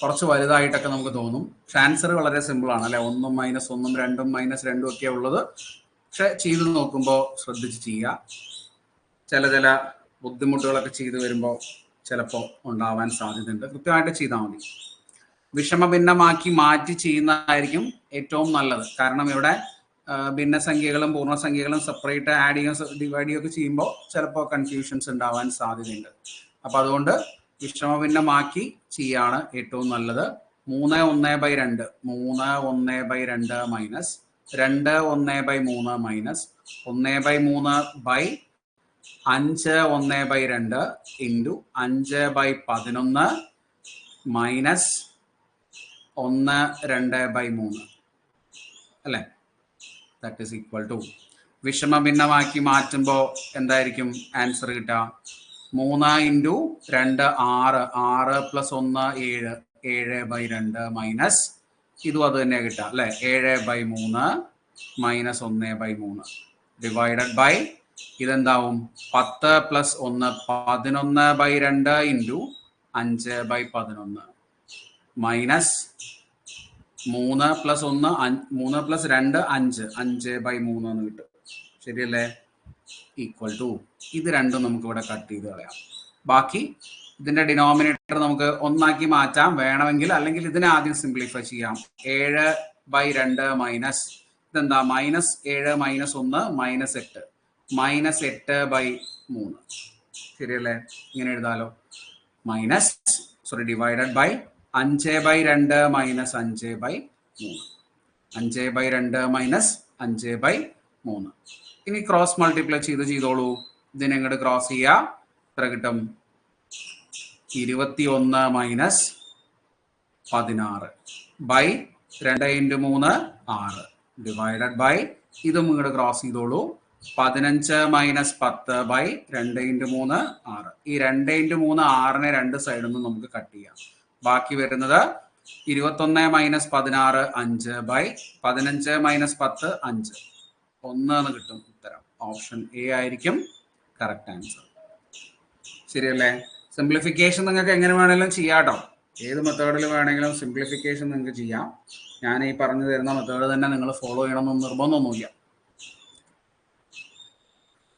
കുറച്ച് വലുതായിട്ടൊക്കെ നമുക്ക് തോന്നും. പക്ഷെ ആൻസർ വളരെ സിമ്പിൾ ആണ് അല്ലെ. 1 - 1 2 - 2 ഒക്കെ ഉള്ളത്. പക്ഷെ ചെയ്ത് നോക്കുമ്പോൾ ശ്രദ്ധിച്ച് ചെയ്യുക. ചില ബുദ്ധിമുട്ടുകളൊക്കെ ചെയ്തു വരുമ്പോൾ ചിലപ്പോൾ ഉണ്ടാവാൻ സാധ്യതയുണ്ട്. കൃത്യമായിട്ട് ചെയ്താൽ മതി. വിഷമഭിന്നമാക്കി മാറ്റി ചെയ്യുന്നതായിരിക്കും ഏറ്റവും നല്ലത്. കാരണം ഇവിടെ ഭിന്നസംഖ്യകളും പൂർണ്ണസംഖ്യകളും സെപ്പറേറ്റ് ആഡ് ചെയ്യുകയും ഡിവൈഡ് ചെയ്യുകയൊക്കെ ചെയ്യുമ്പോൾ ചിലപ്പോൾ കൺഫ്യൂഷൻസ് ഉണ്ടാവാൻ സാധ്യതയുണ്ട്. അപ്പം അതുകൊണ്ട് വിഷമഭിന്നമാക്കി ചെയ്യാണ് ഏറ്റവും നല്ലത്. 3 - 1/2 3 - 1/2 മൈനസ് 2 - 1/3 മൈനസ് 1/3/5 1/2 ഇൻറ്റു 5/11 മൈനസ് 1/2/3 അല്ലേ. ദാറ്റ് ഈസ് ഈക്വൽ ടു വിഷമഭിന്നമാക്കി മാറ്റുമ്പോൾ എന്തായിരിക്കും ആൻസർ കിട്ടുക? 3 × 2 6 6 + 1 7 7/2 മൈനസ് ഇതും അത് തന്നെ കിട്ടുക അല്ലെ. 7/3 മൈനസ് 1/3 ഡിവൈഡഡ് ബൈ ഇതെന്താവും? 10 + 1 11/2 ഇൻറ്റു 5/11 മൈനസ് 3 + 1 3 + 2 5 5/3 എന്ന് കിട്ടും. ശരിയല്ലേ? ഈക്വൽ ടു ഇത് രണ്ടും നമുക്ക് ഇവിടെ കട്ട് ചെയ്ത് കളയാം. ബാക്കി ഇതിന്റെ ഡിനോമിനേറ്റർ നമുക്ക് 1 ആക്കി മാറ്റാം വേണമെങ്കിൽ, അല്ലെങ്കിൽ ഇതിനെ ആദ്യം സിംപ്ലിഫൈ ചെയ്യാം. 7/2 മൈനസ് ഇതെന്താ? -7 - 1 -8 -8/3 ശരിയല്ലേ? ഇങ്ങനെ എഴുതാലോ. Divided by 5/2 minus 5/3 5/2 minus 5/3. ഇനി ക്രോസ് മൾട്ടിപ്ലൈ ചെയ്തോളൂ. ഇതിനെ ഇങ്ങോട്ട് ക്രോസ് ചെയ്യുക. എത്ര കിട്ടും? 21 മൈനസ് 16 ബൈ 2 × 3 6 ഡിവൈഡഡ് ബൈ ഇതും ഇങ്ങോട്ട് ക്രോസ് ചെയ്തോളൂ. 15 മൈനസ് 10 ബൈ 2 ഇൻറ്റു 3 6. ഈ 2 ഇൻറ്റു 3 6നെ രണ്ട് സൈഡിൽ നിന്നും നമുക്ക് കട്ട് ചെയ്യാം. ബാക്കി വരുന്നത് 21 മൈനസ് 16 5 ബൈ 15 മൈനസ് 10 5. 1 എന്ന് കിട്ടും ഉത്തരം. ഓപ്ഷൻ എ ആയിരിക്കും കറക്റ്റ് ആൻസർ. ശരിയല്ലേ? സിംപ്ലിഫിക്കേഷൻ നിങ്ങൾക്ക് എങ്ങനെ വേണമെങ്കിലും ചെയ്യാട്ടോ. ഏത് മെത്തേഡിൽ വേണമെങ്കിലും സിംപ്ലിഫിക്കേഷൻ നിങ്ങൾക്ക് ചെയ്യാം. ഞാൻ ഈ പറഞ്ഞു തരുന്ന മെത്തേഡ് തന്നെ നിങ്ങൾ ഫോളോ ചെയ്യണമെന്ന് നിർബന്ധമൊന്നുമില്ല.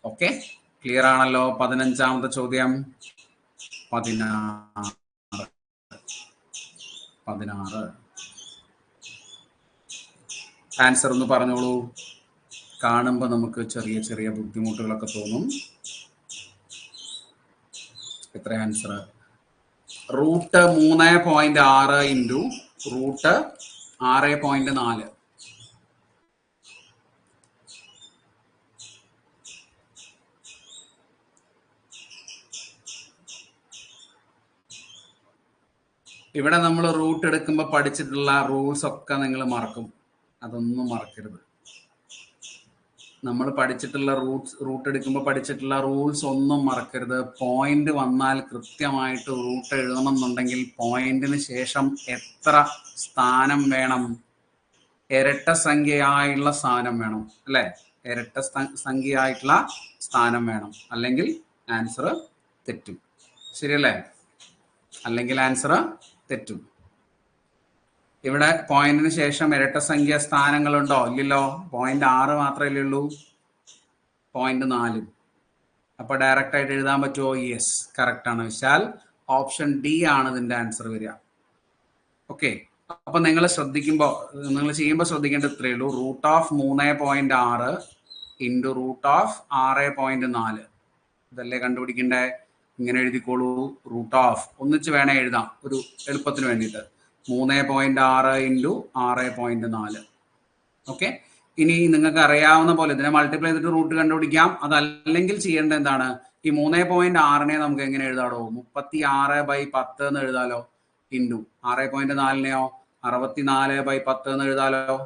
ഓക്കെ, ക്ലിയർ ആണല്ലോ? 15ാമത്തെ ചോദ്യം 16. ആൻസർ ഒന്ന് പറഞ്ഞോളൂ. കാണുമ്പോൾ നമുക്ക് ചെറിയ ചെറിയ ബുദ്ധിമുട്ടുകളൊക്കെ തോന്നും. എത്ര ആൻസർ? Root 3.6 into root 6.4. ഇവിടെ നമ്മൾ റൂട്ട് എടുക്കുമ്പോൾ പഠിച്ചിട്ടുള്ള റൂൾസ് ഒക്കെ നിങ്ങൾ മറക്കും. അതൊന്നും മറക്കരുത്. നമ്മൾ പഠിച്ചിട്ടുള്ള റൂട്ട് എടുക്കുമ്പോൾ പഠിച്ചിട്ടുള്ള റൂൾസ് ഒന്നും മറക്കരുത്. പോയിന്റ് വന്നാൽ കൃത്യമായിട്ട് റൂട്ട് എഴുതണം എന്നുണ്ടെങ്കിൽ പോയിന്റിന് ശേഷം എത്ര സ്ഥാനം വേണം? ഇരട്ട സംഖ്യയായിട്ടുള്ള സ്ഥാനം വേണം, അല്ലെ? ഇരട്ട സംഖ്യയായിട്ടുള്ള സ്ഥാനം വേണം, അല്ലെങ്കിൽ ആൻസർ തെറ്റും. ശരിയല്ലേ? അല്ലെങ്കിൽ ആൻസർ തെറ്റും. ഇവിടെ പോയിന്റിന് ശേഷം ഇരട്ട സംഖ്യ സ്ഥാനങ്ങളുണ്ടോ? ഇല്ലല്ലോ. 0.6 മാത്രമല്ലേ ഉള്ളൂ. 0.4. അപ്പൊ ഡയറക്റ്റ് ആയിട്ട് എഴുതാൻ പറ്റുമോ? യെസ്, കറക്റ്റ് ആണ്. വിശാൽ, ഓപ്ഷൻ ഡി ആണ് ഇതിന്റെ ആൻസർ വരിക. ഓക്കെ, അപ്പൊ നിങ്ങൾ ശ്രദ്ധിക്കുമ്പോൾ, നിങ്ങൾ ചെയ്യുമ്പോൾ ശ്രദ്ധിക്കേണ്ടത് ഇത്രയേ ഉള്ളൂ. Root of 3.6 into root of 6.4. ഇതല്ലേ കണ്ടുപിടിക്കണ്ടേ? ഇങ്ങനെ എഴുതിക്കോളൂ. റൂട്ട് ഓഫ് ഒന്നിച്ച് വേണേ എഴുതാം ഒരു എളുപ്പത്തിന് വേണ്ടിയിട്ട്. 3.6 ഇൻറ്റു 6.4. ഓക്കെ, ഇനി നിങ്ങൾക്ക് അറിയാവുന്ന പോലെ ഇതിനെ മൾട്ടിപ്ലൈ ചെയ്തിട്ട് റൂട്ട് കണ്ടുപിടിക്കാം. അതല്ലെങ്കിൽ ചെയ്യേണ്ടത് എന്താണ്? ഈ 3.6നെ നമുക്ക് എങ്ങനെ എഴുതാടോ? 36/10 എന്ന് എഴുതാലോ. ഇൻറ്റു 6.4നെയോ 64/10 എന്ന് എഴുതാലോ.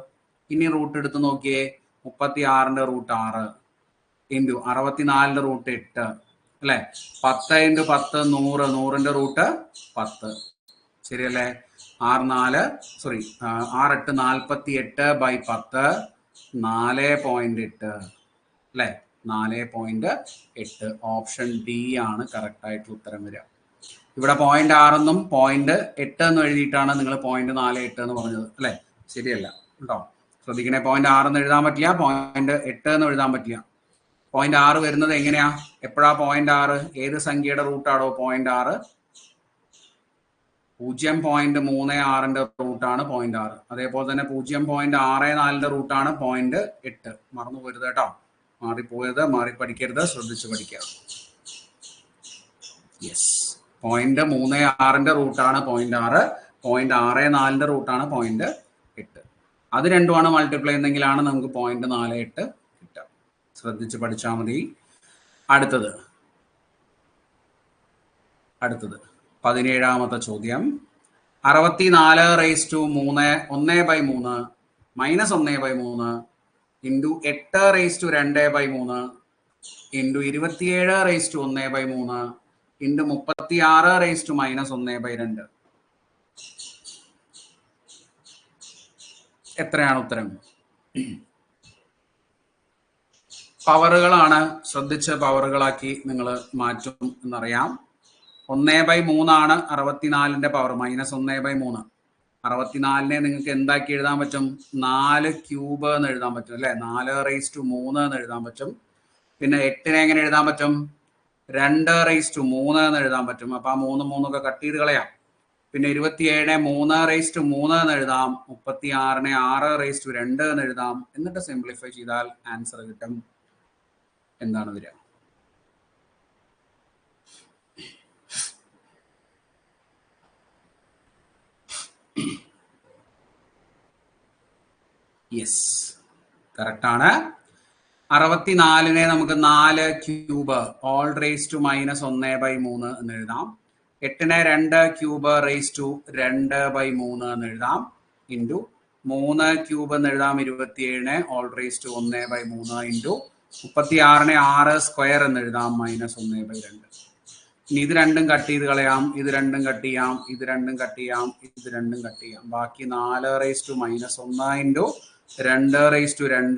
ഇനി റൂട്ട് എടുത്ത് നോക്കിയേ. 36ന്റെ റൂട്ട് 6 ഇൻറ്റു 64ന്റെ റൂട്ട് 8, അല്ലെ? 10 ഇൻറ്റു 10 100, 100ന്റെ റൂട്ട് 10. ശരിയല്ലേ? 6 8 48/10 4.8, അല്ലെ? 4.8. ഓപ്ഷൻ ഡി ആണ് കറക്റ്റ് ആയിട്ടുള്ള ഉത്തരം വരിക. ഇവിടെ 0.6 എന്നും 0.8 എന്നും എഴുതിയിട്ടാണ് നിങ്ങൾ 0.48 എന്ന് പറഞ്ഞത്, അല്ലെ? ശരിയല്ല കേട്ടോ. ശ്രദ്ധിക്കണേ. 0.6 എന്ന് എഴുതാൻ പറ്റില്ല, 0.8 എന്ന് എഴുതാൻ പറ്റില്ല. 0.6 വരുന്നത് എങ്ങനെയാ? എപ്പോഴാ 0.6? ഏത് സംഖ്യയുടെ റൂട്ടാണോ 0.6? 0.36ന്റെ റൂട്ടാണ് 0.6. അതേപോലെ തന്നെ 0.64ന്റെ റൂട്ടാണ് 0.8. മറന്നു പോരുത് കേട്ടോ. മാറിപ്പോയത്, മാറി പഠിക്കരുത്, ശ്രദ്ധിച്ച് പഠിക്കുക. യെസ്, 0.36ന്റെ റൂട്ടാണ് 0.6, 0.64ന്റെ റൂട്ടാണ് 0.8. അത് രണ്ടുമാണ് മൾട്ടിപ്ലൈ ചെയ്യുന്നെങ്കിലാണ് നമുക്ക് 0.48 കിട്ടുക. ശ്രദ്ധിച്ച് പഠിച്ചാൽ മതി. അടുത്തത് 17ാമത്തെ ചോദ്യം. 64⁻³ 1/3 മൈനസ് 1/3 ഇൻറ്റു 8⁻²3 ഇൻറ്റു 27⁻1/3 ഇൻറ്റു 36⁻−1/2. എത്രയാണ് ഉത്തരം? പവറുകളാണ്. ശ്രദ്ധിച്ച് പവറുകളാക്കി നിങ്ങൾ മാറ്റും എന്നറിയാം. 1/3 ആണ് 64ന്റെ പവർ, -1/3. 64നെ നിങ്ങൾക്ക് എന്താക്കി എഴുതാൻ പറ്റും? 4³ എന്ന് എഴുതാൻ പറ്റും, അല്ലെ? 4⁻³ എന്ന് എഴുതാൻ പറ്റും. പിന്നെ 8നെ എങ്ങനെ എഴുതാൻ പറ്റും? 2⁻³ എന്ന് എഴുതാൻ പറ്റും. അപ്പൊ ആ 3 3 കട്ട് ചെയ്ത് കളയാം. പിന്നെ 27നെ 3⁻³ എന്ന് എഴുതാം. 36നെ 6⁻² എന്ന് എഴുതാം. എന്നിട്ട് സിംപ്ലിഫൈ ചെയ്താൽ ആൻസർ കിട്ടും. എന്താണ് വരിക? യെസ്, കറക്റ്റ് ആണ്. 64നെ നമുക്ക് 4³ ഓൾ റേസ് ടു -1/3 എന്ന് എഴുതാം. 8നെ 2³ എന്ന് എഴുതാം. ഇൻറ്റു 3³ എന്ന് എഴുതാം. 27നെ ഓൾ റേസ് ടു 1/3 ഇൻറ്റു 36നെ 6 സ്ക്വയർ എന്ന് എഴുതാം, -1/2. ഇനി ഇത് രണ്ടും കട്ട് ചെയ്ത് കളയാം, ഇത് രണ്ടും കട്ട് ചെയ്യാം, ഇത് രണ്ടും കട്ട് ചെയ്യാം, ഇത് രണ്ടും കട്ട് ചെയ്യാം. ബാക്കി 4 - -1 × 2 - 2 × 3 -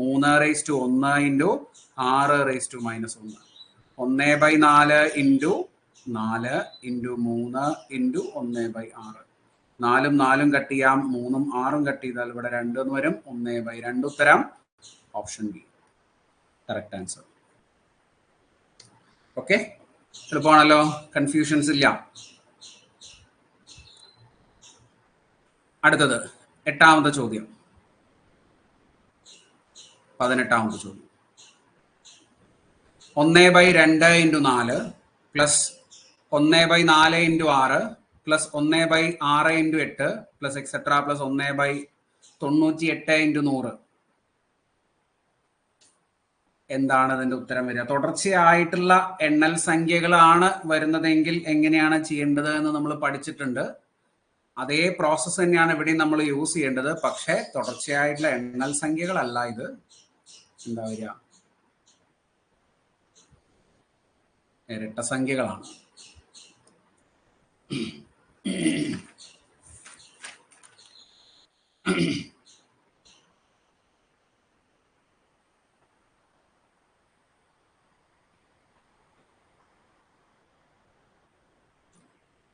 1 × 6 - -1. 1/4 × 4 × 3 × 1/6. 4ഉം 4ഉം കട്ട് ചെയ്യാം, 3ഉം 6ഉം കട്ട് ചെയ്താൽ ഇവിടെ 2 എന്ന് വരും. 1/2. ഉത്തരം option B correct answer. Okay, എളുപ്പമാണല്ലോ, കൺഫ്യൂഷൻസ് ഇല്ല. അടുത്തത് 8ാമത്തെ ചോദ്യം, 18ാമത്തെ ചോദ്യം. 1/2 × 4 plus 1/4 × 6 plus 1/6 × 8 plus etcetera plus 1/98 × 100. എന്താണ് അതിന്റെ ഉത്തരം വരിക? തുടർച്ചയായിട്ടുള്ള എണ്ണൽ സംഖ്യകളാണ് വരുന്നതെങ്കിൽ എങ്ങനെയാണ് ചെയ്യേണ്ടത് എന്ന് നമ്മൾ പഠിച്ചിട്ടുണ്ട്. അതേ പ്രോസസ്സ് തന്നെയാണ് ഇവിടെ നമ്മൾ യൂസ് ചെയ്യേണ്ടത്. പക്ഷേ തുടർച്ചയായിട്ടുള്ള എണ്ണൽ സംഖ്യകളല്ല ഇത്. എന്താ വരിക? ഇരട്ട സംഖ്യകളാണ്.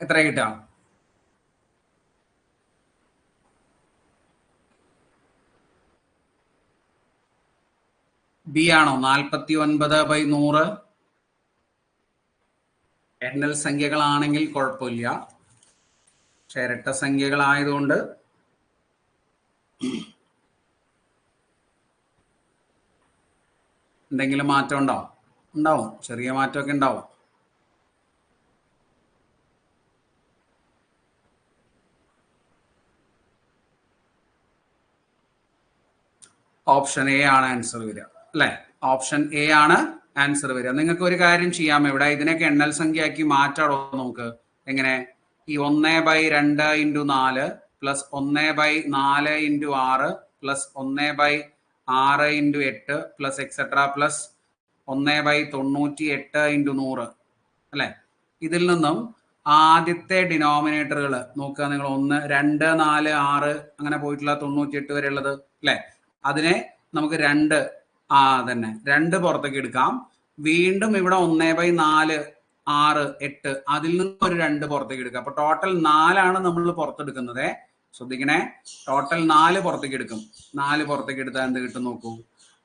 എത്ര കിട്ടാം? ബി ആണോ? 49/100. എണ്ണൽ സംഖ്യകളാണെങ്കിൽ കുഴപ്പമില്ല, പക്ഷെ ഇരട്ട സംഖ്യകളായതുകൊണ്ട് എന്തെങ്കിലും മാറ്റം ഉണ്ടാവും, ചെറിയ മാറ്റമൊക്കെ ഉണ്ടാവും. ഓപ്ഷൻ എ ആണ് ആൻസർ വരിക, അല്ലെ? ഓപ്ഷൻ എ ആണ് ആൻസർ വരിക. നിങ്ങൾക്ക് ഒരു കാര്യം ചെയ്യാം, ഇവിടെ ഇതിനൊക്കെ എണ്ണൽ സംഖ്യയാക്കി മാറ്റാടോ നമുക്ക്. എങ്ങനെ? ഈ 1/2 × 4 plus 1/4 × 6 plus 1/6 × 8 plus etcetera plus 1/98 × 100, അല്ലെ? ഇതിൽ നിന്നും ആദ്യത്തെ ഡിനോമിനേറ്ററുകൾ നോക്കുക നിങ്ങൾ. 1, 2, 4, 6 അങ്ങനെ പോയിട്ടുള്ള 98 വരെ ഉള്ളത്, അല്ലെ? അതിനെ നമുക്ക് 2 2 പുറത്തേക്ക് എടുക്കാം. വീണ്ടും ഇവിടെ 1/4, 6, 8 അതിൽ നിന്ന് ഒരു 2 പുറത്തേക്ക് എടുക്കാം. അപ്പൊ ടോട്ടൽ 4 നമ്മൾ പുറത്തെടുക്കുന്നത്. ശ്രദ്ധിക്കണേ, ടോട്ടൽ 4 പുറത്തേക്ക് എടുക്കും. 4 പുറത്തേക്ക് എടുത്താൽ എന്ത് കിട്ടും നോക്കൂ.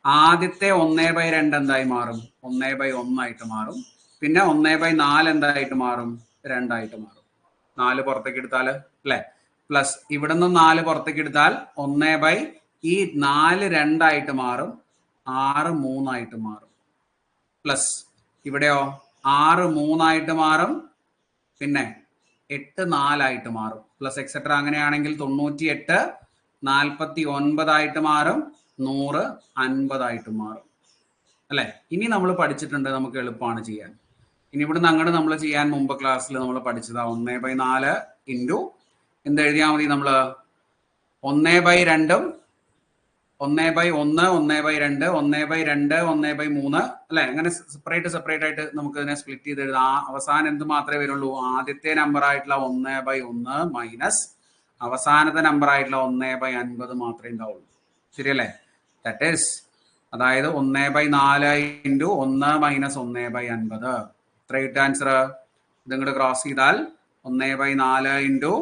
ആദ്യത്തെ 1/2 എന്തായി മാറും? 1/1 ആയിട്ട് മാറും. പിന്നെ 1/4 എന്തായിട്ട് മാറും? 2 ആയിട്ട് മാറും. 4 പുറത്തേക്ക് എടുത്താൽ, അല്ലെ? പ്ലസ് ഇവിടെ നിന്ന് 4 പുറത്തേക്ക് എടുത്താൽ 4 2 ആയിട്ട് മാറും, 6 3 ആയിട്ട് മാറും. പ്ലസ് ഇവിടെയോ 6 3 ആയിട്ട് മാറും, പിന്നെ 8 4 ആയിട്ട് മാറും. Plus etcetera. അങ്ങനെയാണെങ്കിൽ 98 49 ആയിട്ട് മാറും, 100 50 ആയിട്ട് മാറും, അല്ലെ? ഇനി നമ്മൾ പഠിച്ചിട്ടുണ്ട്, നമുക്ക് എളുപ്പമാണ് ചെയ്യാൻ. ഇനി ഇവിടുന്ന് അങ്ങോട്ട് നമ്മൾ ചെയ്യാൻ മുമ്പ് ക്ലാസ്സിൽ നമ്മൾ പഠിച്ചതാ 1/4 ഇൻറ്റു എന്ത് എഴുതിയാൽ മതി നമ്മള്? 1/2 1/1 1/2 1/2 1/3, അല്ലെ? അങ്ങനെ സെപ്പറേറ്റ് ആയിട്ട് നമുക്ക് ഇതിനെ സ്പ്ലിറ്റ് ചെയ്ത് എഴുതാം. അവസാനം എന്ത് മാത്രമേ വരുള്ളൂ? ആദ്യത്തെ നമ്പർ ആയിട്ടുള്ള 1/1 മൈനസ് അവസാനത്തെ നമ്പർ ആയിട്ടുള്ള 1/50 മാത്രമേ ഉണ്ടാവുള്ളൂ. ശരിയല്ലേ? ദാറ്റ് ഈസ്, അതായത് 1/4 ഇൻറ്റു 1 മൈനസ് 1/50. എത്ര കിട്ടുക ആൻസർ? ഇത് ഇങ്ങോട്ട് ക്രോസ് ചെയ്താൽ 1/4 ഇൻറ്റു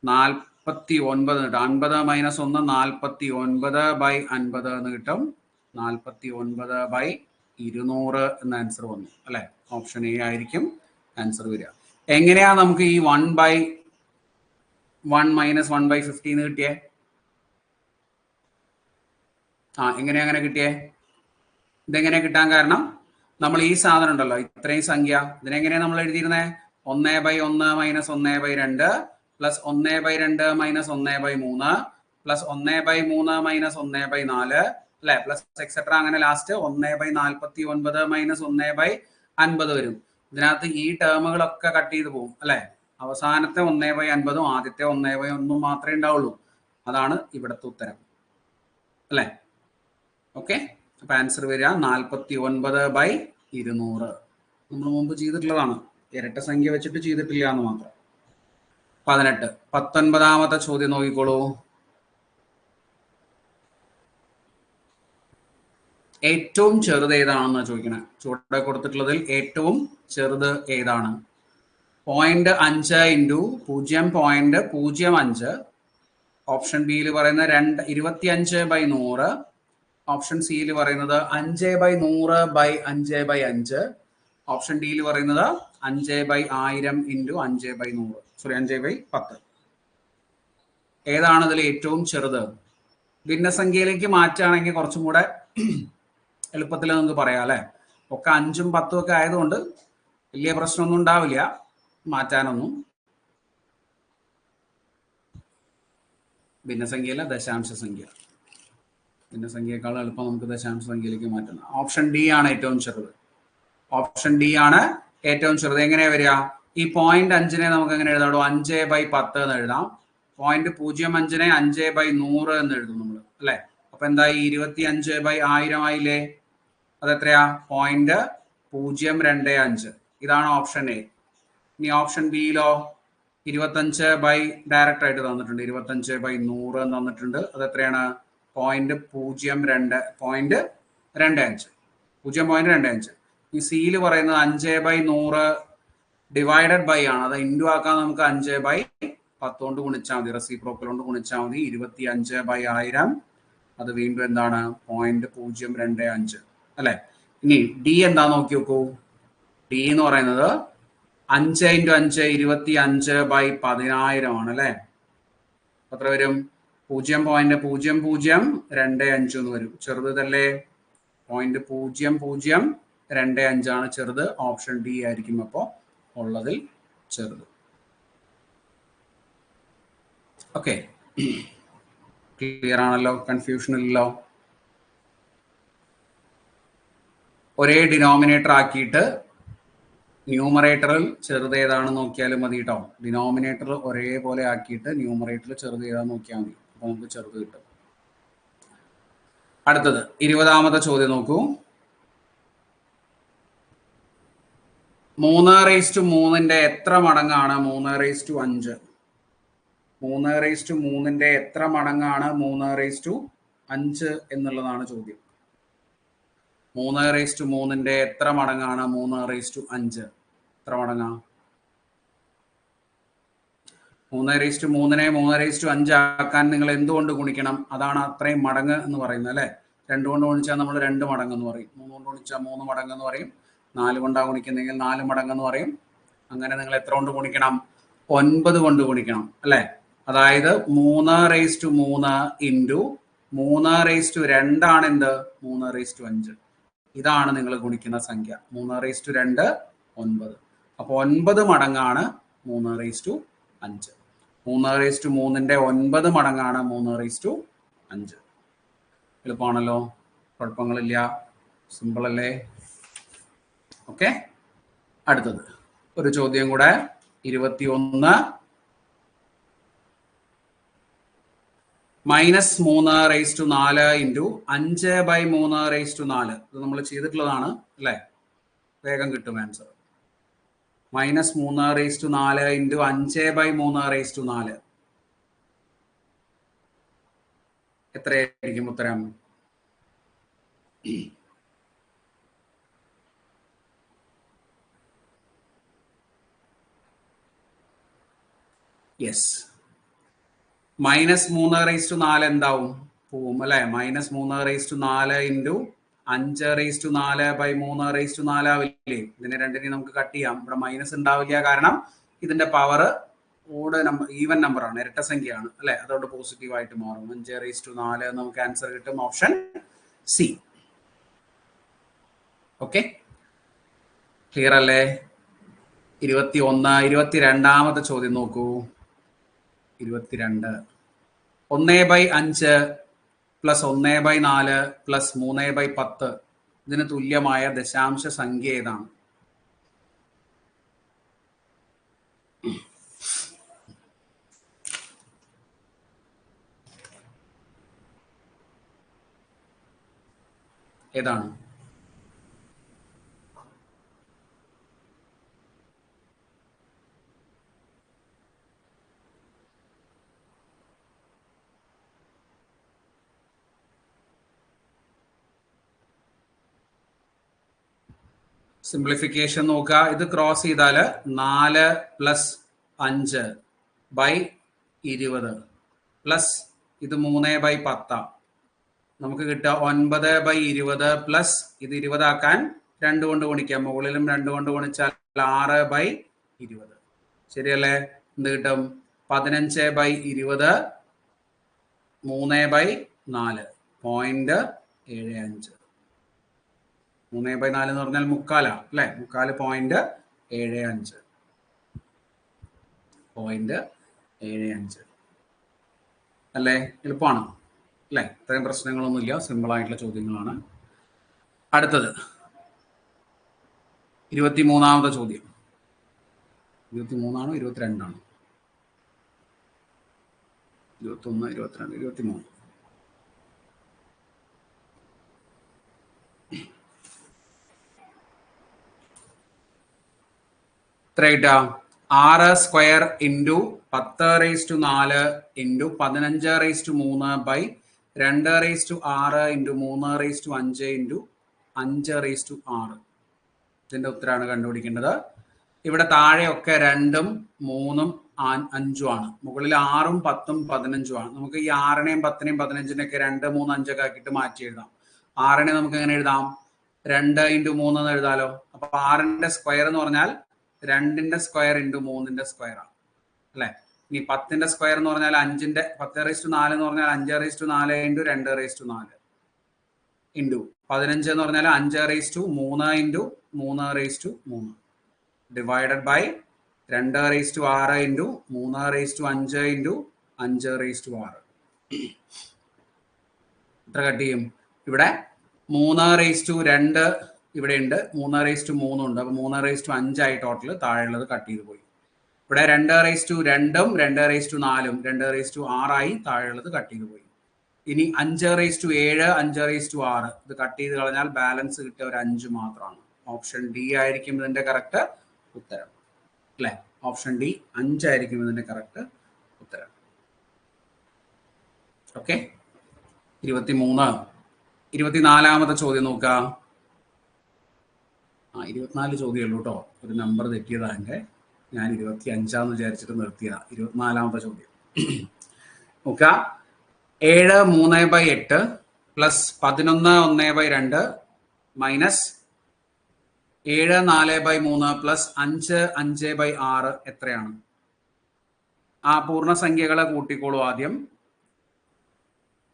49 കിട്ടും. 50 മൈനസ് 1 49/50 എന്ന് കിട്ടും. 49/200 എന്ന ആൻസർ വന്നു, അല്ലെ? ഓപ്ഷൻ എ ആയിരിക്കും ആൻസർ വരിക. എങ്ങനെയാ നമുക്ക് ഈ 1/1 മൈനസ് 1/50 എന്ന് കിട്ടിയേ? എങ്ങനെയാ അങ്ങനെ കിട്ടിയേ? ഇതെങ്ങനെയാ കിട്ടാൻ കാരണം? നമ്മൾ ഈ സാധനം ഉണ്ടല്ലോ, ഇത്രയും സംഖ്യ, ഇതിനെങ്ങനെയാ നമ്മൾ എഴുതിയിരുന്നത്? 1/1 minus 1/2 plus 1/2 minus 1/3 plus 1/3 minus 1/4, അല്ലെ? Plus etcetera. അങ്ങനെ ലാസ്റ്റ് 1/49 മൈനസ് 1/50 വരും. ഇതിനകത്ത് ഈ ടേമുകളൊക്കെ കട്ട് ചെയ്ത് പോകും, അല്ലെ? അവസാനത്തെ 1/50 ആദ്യത്തെ 1/1 മാത്രമേ ഉണ്ടാവുള്ളൂ. അതാണ് ഇവിടുത്തെ ഉത്തരം, അല്ലെ? ഓക്കെ, അപ്പൊ ആൻസർ വരിക 49/200. നമ്മൾ മുമ്പ് ചെയ്തിട്ടുള്ളതാണ്, ഇരട്ട സംഖ്യ വെച്ചിട്ട് ചെയ്തിട്ടില്ല എന്ന് മാത്രം. 18. 19ാമത്തെ ചോദ്യം നോക്കിക്കോളൂ. ഏറ്റവും ചെറുത് ഏതാണെന്ന് ചോദിക്കണേ. ചുവടെ കൊടുത്തിട്ടുള്ളതിൽ ഏറ്റവും ചെറുത് ഏതാണ്? 0.5 ഇൻറ്റു 0.05. ഓപ്ഷൻ ബിയിൽ പറയുന്നത് 25/100. ഓപ്ഷൻ സിയിൽ പറയുന്നത് 5/100/5/5. ഓപ്ഷൻ ഡിയിൽ പറയുന്നത് 5/1000 ഇൻറ്റു 5/100. സോറി, 5/10. ഏതാണ് ഇതിൽ ഏറ്റവും ചെറുത്? ഭിന്നസംഖ്യയിലേക്ക് മാറ്റുകയാണെങ്കിൽ കുറച്ചും കൂടെ എളുപ്പത്തിൽ നമുക്ക് പറയാം അല്ലെ. ഒക്കെ 5ഉം 10ഉം ഒക്കെ ആയതുകൊണ്ട് വലിയ പ്രശ്നമൊന്നും ഉണ്ടാവില്ല മാറ്റാനൊന്നും. ഭിന്നസംഖ്യയിലെ ദശാംശ സംഖ്യ. ഭിന്നസംഖ്യയേക്കാൾ എളുപ്പം നമുക്ക് ദശാംശ സംഖ്യയിലേക്ക് മാറ്റണം. ഓപ്ഷൻ ഡി ആണ് ഏറ്റവും ചെറുത്. ഓപ്ഷൻ ഡി ആണ് ഏറ്റവും ചെറുത്. എങ്ങനെയാ വരിക? ഈ 0.5നെ നമുക്ക് എങ്ങനെ എഴുതാം? 5/10 എന്ന് എഴുതാം. 0.05നെ 5/100 എന്ന് എഴുതും നമ്മൾ അല്ലെ. അപ്പൊ എന്തായി? 25/1000 ആയില്ലേ? അതെത്രയാ? 0.025. ഇതാണ് ഓപ്ഷൻ എ. ഇനി ഓപ്ഷൻ ബിയിലോ 25 ഡയറക്റ്റ് ആയിട്ട് തന്നിട്ടുണ്ട്. 25/100 തന്നിട്ടുണ്ട്. അത് എത്രയാണ്? 0.02 0.25. ഈ സിയിൽ പറയുന്നത് 5/100 ഡിവൈഡഡ് ബൈ ആണ്. അത് ഇൻറ്റു ആക്കാൻ നമുക്ക് 5/10 കൊണ്ട് ഗുണിച്ചാൽ മതി, റെസിപ്രോക്കൽ കൊണ്ട് ഗുണിച്ചാൽ മതി. 25/1000 അത് വീണ്ടും എന്താണ്? 0.025 അല്ലെ. ഇനി ഡി എന്താ നോക്കി നോക്കൂ. ഡി എന്ന് പറയുന്നത് 5 × 5 25/1000 ആണ് അല്ലെ. എത്ര വരും? 0.0025 എന്ന് വരും. ചെറുതല്ലേ? 0.0025 ആണ് ചെറുത്. ഓപ്ഷൻ ഡി ആയിരിക്കും അപ്പോ ഉള്ളതിൽ ചെറുത്. ഓക്കെ, ക്ലിയർ ആണല്ലോ? കൺഫ്യൂഷൻ ഇല്ലല്ലോ? ഒരേ ഡിനോമിനേറ്റർ ആക്കിയിട്ട് ന്യൂമറേറ്ററിൽ ചെറുത് ഏതാണെന്ന് നോക്കിയാലും മതി കേട്ടോ. ഡിനോമിനേറ്റർ ഒരേപോലെ ആക്കിയിട്ട് ന്യൂമറേറ്ററിൽ ചെറുത് ഏതാണെന്ന് നോക്കിയാൽ മതി. അപ്പൊ നമുക്ക് ചെറുത് കിട്ടും. അടുത്തത് 20ാമത്തെ ചോദ്യം നോക്കൂ. 3/3 എത്ര മടങ്ങാണ് 3/5? 3/3 എത്ര മടങ്ങാണ് 3/5 എന്നുള്ളതാണ് ചോദ്യം. 3/3 എത്ര മടങ്ങാണ് 3/5? എത്ര മടങ്ങാ? 3/3നെ 3/5 ആക്കാൻ നിങ്ങൾ എന്തുകൊണ്ട് ഗുണിക്കണം? അതാണ് അത്രയും മടങ്ങ് എന്ന് പറയുന്നത് അല്ലെ. 2 കൊണ്ട് ഗുണിച്ചാൽ നമ്മൾ 2 മടങ്ങ് എന്ന് പറയും. 3 കൊണ്ട് ഗുണിച്ചാൽ 3 മടങ്ങ് എന്ന് പറയും. 4 കൊണ്ടാണ് ഗുണിക്കുന്നെങ്കിൽ 4 മടങ്ങ് എന്ന് പറയും. അങ്ങനെ നിങ്ങൾ എത്ര കൊണ്ട് ഗുണിക്കണം? 9 കൊണ്ട് ഗുണിക്കണം അല്ലെ. അതായത് 3/3 ഇൻറ്റു 3/2 ആണ് എന്ത്? 3/5. ഇതാണ് നിങ്ങൾ ഗുണിക്കുന്ന സംഖ്യ. 3/2 9. അപ്പൊ 9 മടങ്ങാണ് 3/5. 3/3 9 മടങ്ങാണ് 3/5. എളുപ്പമാണല്ലോ, കുഴപ്പങ്ങളില്ല, സിമ്പിൾ അല്ലേ? ഓക്കെ, അടുത്തത് ഒരു ചോദ്യം കൂടെ. 21 -3/4 ഇൻറ്റു 5/3/4. ഇത് നമ്മൾ ചെയ്തിട്ടുള്ളതാണ് അല്ലേ. വേഗം കിട്ടും ആൻസർ. -3/4 ഇൻറ്റു 5/3/4. എത്രയായിരിക്കും ഉത്തരം? യെസ്, -3/4 എന്താവും? പോവും അല്ലെ. -3/4 ഇൻറ്റു 5/4/3/4 ആവില്ലേ. ഇതിനെ രണ്ടിനെയും നമുക്ക് കട്ട് ചെയ്യാം. ഇവിടെ മൈനസ് ഉണ്ടാവില്ല, കാരണം ഇതിന്റെ power odd number, even number ആണ്, ഇരട്ട സംഖ്യയാണ് അല്ലെ. അതുകൊണ്ട് പോസിറ്റീവ് ആയിട്ട് മാറും. 5/4 നമുക്ക് ആൻസർ കിട്ടും. Option C. ഓക്കെ, ക്ലിയർ അല്ലേ? 21. 22ാമത്തെ ചോദ്യം നോക്കൂ. 22. 1/5 + 1/4 + 3/10 ഇതിന് തുല്യമായ ദശാംശ സംഖ്യ ഏതാണ്? ഏതാണ്? സിംപ്ലിഫിക്കേഷൻ നോക്കുക. ഇത് ക്രോസ് ചെയ്താൽ 4 + 5 / 20 പ്ലസ് ഇത് 3/10 നമുക്ക് കിട്ടുക 9/20 പ്ലസ് ഇത് 20 ആക്കാൻ 2 കൊണ്ട് ഗുണിക്കാം. മുകളിലും 2 കൊണ്ട് ഗുണിച്ചാൽ 6/20. ശരിയല്ലേ? എന്ത് കിട്ടും? 15/20 3/4 0.75. 3/4 എന്ന് പറഞ്ഞാൽ 3/4 അല്ലെ? 3/4 0.75. 0.75 അല്ലേ? എളുപ്പമാണ് അല്ലെ? ഇത്രയും പ്രശ്നങ്ങളൊന്നുമില്ല, സിമ്പിൾ ആയിട്ടുള്ള ചോദ്യങ്ങളാണ്. അടുത്തത് 23ാമത്തെ ചോദ്യം. 23ആണോ 22ആണോ? 21, 22, 23. എത്ര കിട്ടാ? 6² × 10⁴ × 15⁵ / 2⁵ 6 × 3 × 5 × 5/6. ഇതിന്റെ ഉത്തരമാണ് കണ്ടുപിടിക്കേണ്ടത്. ഇവിടെ താഴെയൊക്കെ 2ഉം 3ഉം 5ഉം ആണ്. മുകളിൽ 6ഉം 10ഉം 15ഉം ആണ്. നമുക്ക് ഈ 6നെയും 10നെയും 15നെയും ഒക്കെ 2, 3, 5 ഒക്കെ ആക്കിയിട്ട് മാറ്റി എഴുതാം. 6നെ നമുക്ക് എങ്ങനെ എഴുതാം? 2 × 3 എന്ന് എഴുതാലോ. അപ്പൊ 6ന്റെ സ്ക്വയർ എന്ന് പറഞ്ഞാൽ 2ന്റെ സ്ക്വയർ × 3ന്റെ സ്ക്വയർ ആണ് അല്ലെ? ഇനി 10ന്റെ സ്ക്വയർ എന്ന് പറഞ്ഞാൽ 10⁴ എന്ന് പറഞ്ഞാൽ 5⁴ × 2⁴ ഇൻറ്റു 15 എന്ന് പറഞ്ഞാൽ 5⁴ × 3 × 3 ഡിവൈഡഡ് ബൈ 2⁴ × 6 ഇൻറ്റു 3⁴ × 5 ഇൻറ്റു 5⁴ എത്ര കട്ട് ചെയ്യും? ഇവിടെ 3⁴ ഇവിടെ ഉണ്ട്, 3⁴ ഉണ്ട്. അപ്പൊ 3⁴ 5 ടോട്ടൽ. താഴെയുള്ളത് കട്ട് ചെയ്ത് പോയി. ഇവിടെ 2⁴ 2ഉം 2⁴ 4ഉം 2⁴ 6 താഴെയുള്ളത് കട്ട് ചെയ്ത് പോയി. ഇനി 5⁴ 7 5⁴ 6 ഇത് കട്ട് ചെയ്ത് കളഞ്ഞാൽ ബാലൻസ് കിട്ടിയ ഒരു 5 മാത്രമാണ്. ഓപ്ഷൻ ഡി ആയിരിക്കും ഇതിന്റെ കറക്റ്റ് ഉത്തരം അല്ലെ? ഓപ്ഷൻ ഡി 5 ആയിരിക്കും ഇതിന്റെ കറക്റ്റ് ഉത്തരം. ഓക്കെ. 24ാമത്തെ ചോദ്യം നോക്കാം. 24 ചോദ്യമുള്ളൂ കേട്ടോ. ഒരു നമ്പർ തെറ്റിയതാ എൻ്റെ. ഞാൻ 25 വിചാരിച്ചിട്ട് നിർത്തിയതാ. 24ാമത്തെ ചോദ്യം നോക്കാം. 7 3/8 പ്ലസ് 11 1/2 മൈനസ് 7 4/3 പ്ലസ് 5 5/6 എത്രയാണ്? ആ പൂർണ്ണസംഖ്യകളെ കൂട്ടിക്കോളൂ ആദ്യം.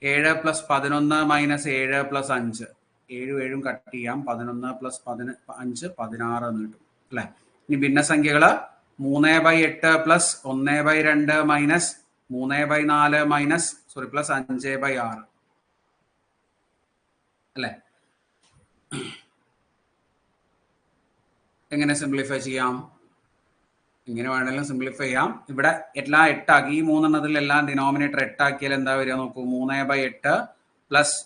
7 + 11 - 7 + 5 7 കട്ട് ചെയ്യാം. 11 + 5 16 എന്ന് കിട്ടും അല്ലെ? ഇനി ഭിന്നസംഖ്യകള് 3/8 പ്ലസ് 1/2 മൈനസ് 3/4 മൈനസ് പ്ലസ് 5/6 അല്ലെ? എങ്ങനെ സിംപ്ലിഫൈ ചെയ്യാം? ഇങ്ങനെ വേണമെങ്കിലും സിംപ്ലിഫൈ ചെയ്യാം. ഇവിടെ എല്ലാം 8 ആക്കി. ഈ 3 എല്ലാം ഡിനോമിനേറ്റർ 8 ആക്കിയാൽ എന്താ വരിക നോക്കൂ. 3/8 പ്ലസ്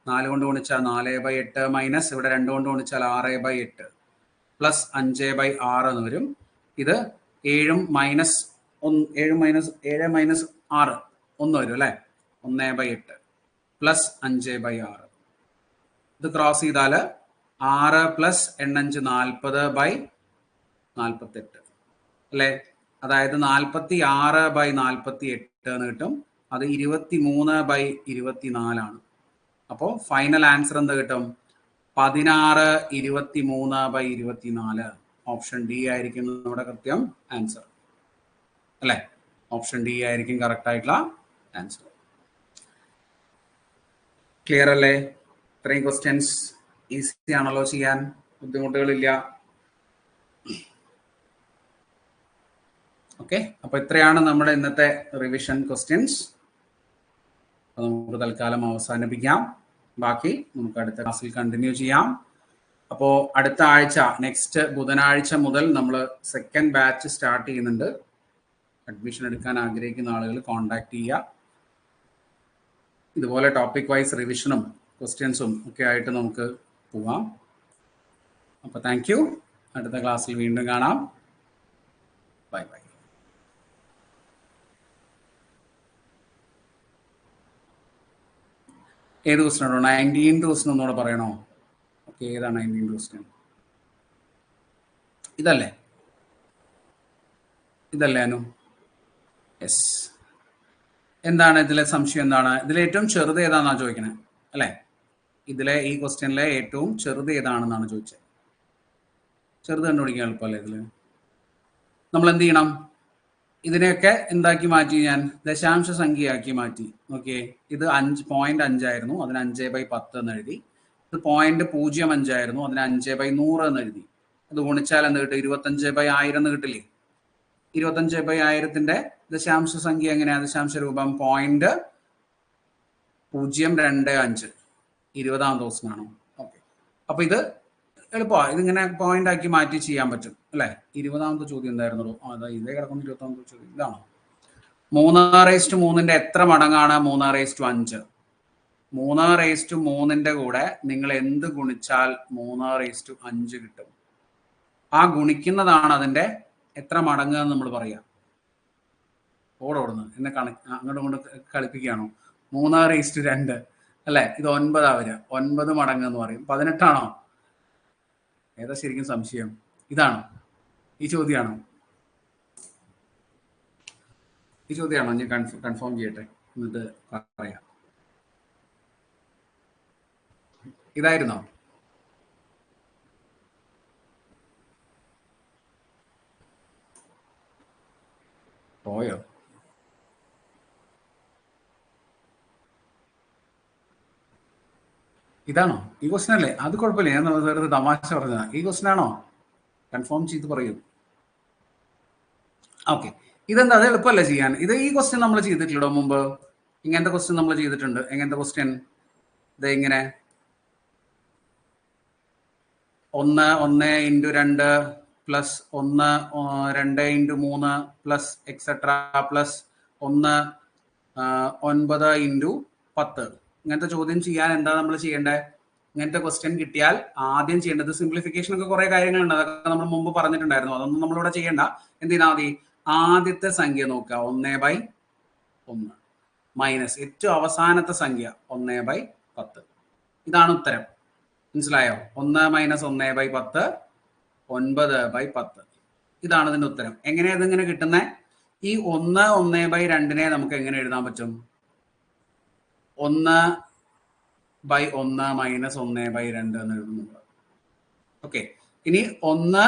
4 കൊണ്ട് ഗുണിച്ചാൽ 4/8 മൈനസ് ഇവിടെ 2 കൊണ്ട് ഗുണിച്ചാൽ 6/8 പ്ലസ് 5/6 എന്ന് വരും. ഇത് 7 മൈനസ് 7 മൈനസ് 6 1 വരും അല്ലെ? 1/8 പ്ലസ് 5/6. ഇത് ക്രോസ് ചെയ്താൽ 6 പ്ലസ് 8 40/48 അല്ലെ? അതായത് 46/48 എന്ന് കിട്ടും. അത് 23/24 ആണ്. അപ്പോൾ ഫൈനൽ ആൻസർ എന്താ കിട്ടും? 16 23/24. ഓപ്ഷൻ ഡി ആയിരിക്കും നമ്മുടെ കൃത്യം ആൻസർ അല്ലെ? ഓപ്ഷൻ ഡി ആയിരിക്കും കറക്റ്റ് ആയിട്ടുള്ള ആൻസർ. ക്ലിയർ അല്ലേ? ഇത്രയും ക്വസ്റ്റ്യൻസ് ഈസി ആണല്ലോ ചെയ്യാൻ, ബുദ്ധിമുട്ടുകളില്ല. ഓക്കെ, അപ്പൊ ഇത്രയാണ് നമ്മുടെ ഇന്നത്തെ റിവിഷൻ ക്വസ്റ്റ്യൻസ്. അത് നമുക്ക് തൽക്കാലം അവസാനിപ്പിക്കാം. ബാക്കി നമുക്ക് അടുത്ത ക്ലാസ്സിൽ കണ്ടിന്യൂ ചെയ്യാം. അപ്പോൾ അടുത്ത ആഴ്ച നെക്സ്റ്റ് ബുധനാഴ്ച മുതൽ നമ്മൾ സെക്കൻഡ് ബാച്ച് സ്റ്റാർട്ട് ചെയ്യുന്നുണ്ട്. അഡ്മിഷൻ എടുക്കാൻ ആഗ്രഹിക്കുന്ന ആളുകൾ കോൺടാക്ട് ചെയ്യുക. ഇതുപോലെ ടോപ്പിക് വൈസ് റിവിഷനും ക്വസ്റ്റ്യൻസും ഒക്കെ ആയിട്ട് നമുക്ക് പോവാം. അപ്പോൾ താങ്ക് യു. അടുത്ത ക്ലാസ്സിൽ വീണ്ടും കാണാം. Bye bye. ഏത് ക്വസ്റ്റ്യൻ ആണോ? 19th ക്വസ്റ്റ്യൻ ഒന്നുകൂടെ പറയണോ? ഓക്കെ, ഏതാണ് 19th ക്വസ്റ്റ്യൻ? ഇതല്ലേ അനു? യെസ്. എന്താണ് ഇതിലെ സംശയം? എന്താണ് ഇതിലെ ഏറ്റവും ചെറുത് ഏതാണെന്നാണ് ചോദിക്കണേ അല്ലേ? ഇതിലെ ഈ ക്വസ്റ്റ്യനിലെ ഏറ്റവും ചെറുത് ഏതാണെന്നാണ് ചോദിച്ചത്. ചെറുത് കണ്ടുപിടിക്കാൻ എളുപ്പമല്ലേ ഇതിൽ? നമ്മൾ എന്ത് ചെയ്യണം? ഇതിനെയൊക്കെ എന്താക്കി മാറ്റി? ഞാൻ ദശാംശ സംഖ്യയാക്കി മാറ്റി. ഓക്കെ, ഇത് 5.5 ആയിരുന്നു, അതിന് 5/10 എന്ന് എഴുതി. ഇത് 0.05 ആയിരുന്നു, അതിന് 5/100 എന്ന് എഴുതി. ഇത് ഗുണിച്ചാൽ എന്ത് കിട്ടും? 25/1000 എന്ന് കിട്ടില്ലേ? 25/1000ന്റെ ദശാംശ സംഖ്യ എങ്ങനെയാണ്? ദശാംശ രൂപം 0.025. 20ാമത്തെ ക്വസ്റ്റ്യനാണോ? ഓക്കെ, അപ്പൊ ഇത് എളുപ്പമാണ്. ഇതിങ്ങനെ പോയിന്റ് ആക്കി മാറ്റി ചെയ്യാൻ പറ്റും അല്ലേ? 20ാമത്തെ ചോദ്യം എന്തായിരുന്നുള്ളൂ? അതാ ഇതേ കിടക്കുന്ന 20ാമത്തെ ചോദ്യം ഇതാണോ? 3/3ന്റെ എത്ര മടങ്ങാണ് 3/5? 3/3ന്റെ കൂടെ നിങ്ങൾ എന്ത് ഗുണിച്ചാൽ 3/5 കിട്ടും? ആ ഗുണിക്കുന്നതാണ് അതിന്റെ എത്ര മടങ്ങ് എന്ന് നമ്മൾ പറയാം. ഓടോടുന്നു എന്നെ അങ്ങോട്ടും കൊണ്ട് കളിപ്പിക്കുകയാണോ? 3/2 അല്ലേ? ഇത് 9 വരിക. 9 മടങ്ങ് എന്ന് പറയും. 18 ആണോ? ഏതാ ശരിക്കും സംശയം? ഇതാണോ? ഈ ചോദ്യമാണോ? ഈ ചോദ്യമാണോ? ഞാൻ കൺഫേം ചെയ്യട്ടെ, എന്നിട്ട് പറയാം. ഇതായിരുന്നോ? പോയോ? ഇതാണോ? ഈ ക്വസ്റ്റ്യൻ അല്ലേ? അത് കുഴപ്പമില്ല, ഞാൻ വെറുതെ തമാശ പറഞ്ഞതാ. ഈ ക്വസ്റ്റ്യൻ ആണോ? കൺഫേം ചെയ്ത് പറയൂ. ഓക്കെ, ഇതെന്താ? അത് എളുപ്പമല്ല ചെയ്യാൻ. ഇത് ഈ ക്വസ്റ്റ്യൻ നമ്മൾ ചെയ്തിട്ടില്ലടോ മുമ്പ്. ഇങ്ങനത്തെ ക്വസ്റ്റ്യൻ നമ്മൾ ചെയ്തിട്ടുണ്ട്. എങ്ങനത്തെ ക്വസ്റ്റ്യൻ? ഇത് ഇങ്ങനെ 1 × 2 പ്ലസ് 1 2 × 3 പ്ലസ് എക്സെട്രാ പ്ലസ് 1 9 × 10. ഇങ്ങനത്തെ ചോദ്യം ചെയ്യാൻ എന്താ നമ്മൾ ചെയ്യേണ്ടത്? ഇങ്ങനത്തെ ക്വസ്റ്റ്യൻ കിട്ടിയാൽ ആദ്യം ചെയ്യേണ്ടത് സിംപ്ലിഫിക്കേഷൻ ഒക്കെ കുറെ കാര്യങ്ങളുണ്ട്. അതൊക്കെ നമ്മൾ മുമ്പ് പറഞ്ഞിട്ടുണ്ടായിരുന്നു. അതൊന്നും നമ്മളിവിടെ ചെയ്യേണ്ട. എന്ത് ചെയ്താൽ മതി? ആദ്യത്തെ സംഖ്യ നോക്കുക, 1/1 മൈനസ് ഏറ്റവും അവസാനത്തെ സംഖ്യ 1/10. ഇതാണ് ഉത്തരം. മനസ്സിലായോ? 1 - 1/10 9/10. ഇതാണ് ഇതിന്റെ ഉത്തരം. എങ്ങനെയാ ഇതിങ്ങനെ കിട്ടുന്നത്? ഈ 1 1/2 നമുക്ക് എങ്ങനെ എഴുതാൻ പറ്റും? 1/1 - 1/2 എന്ന് എഴുതുന്നു. ഓക്കെ, ഇനി 1/2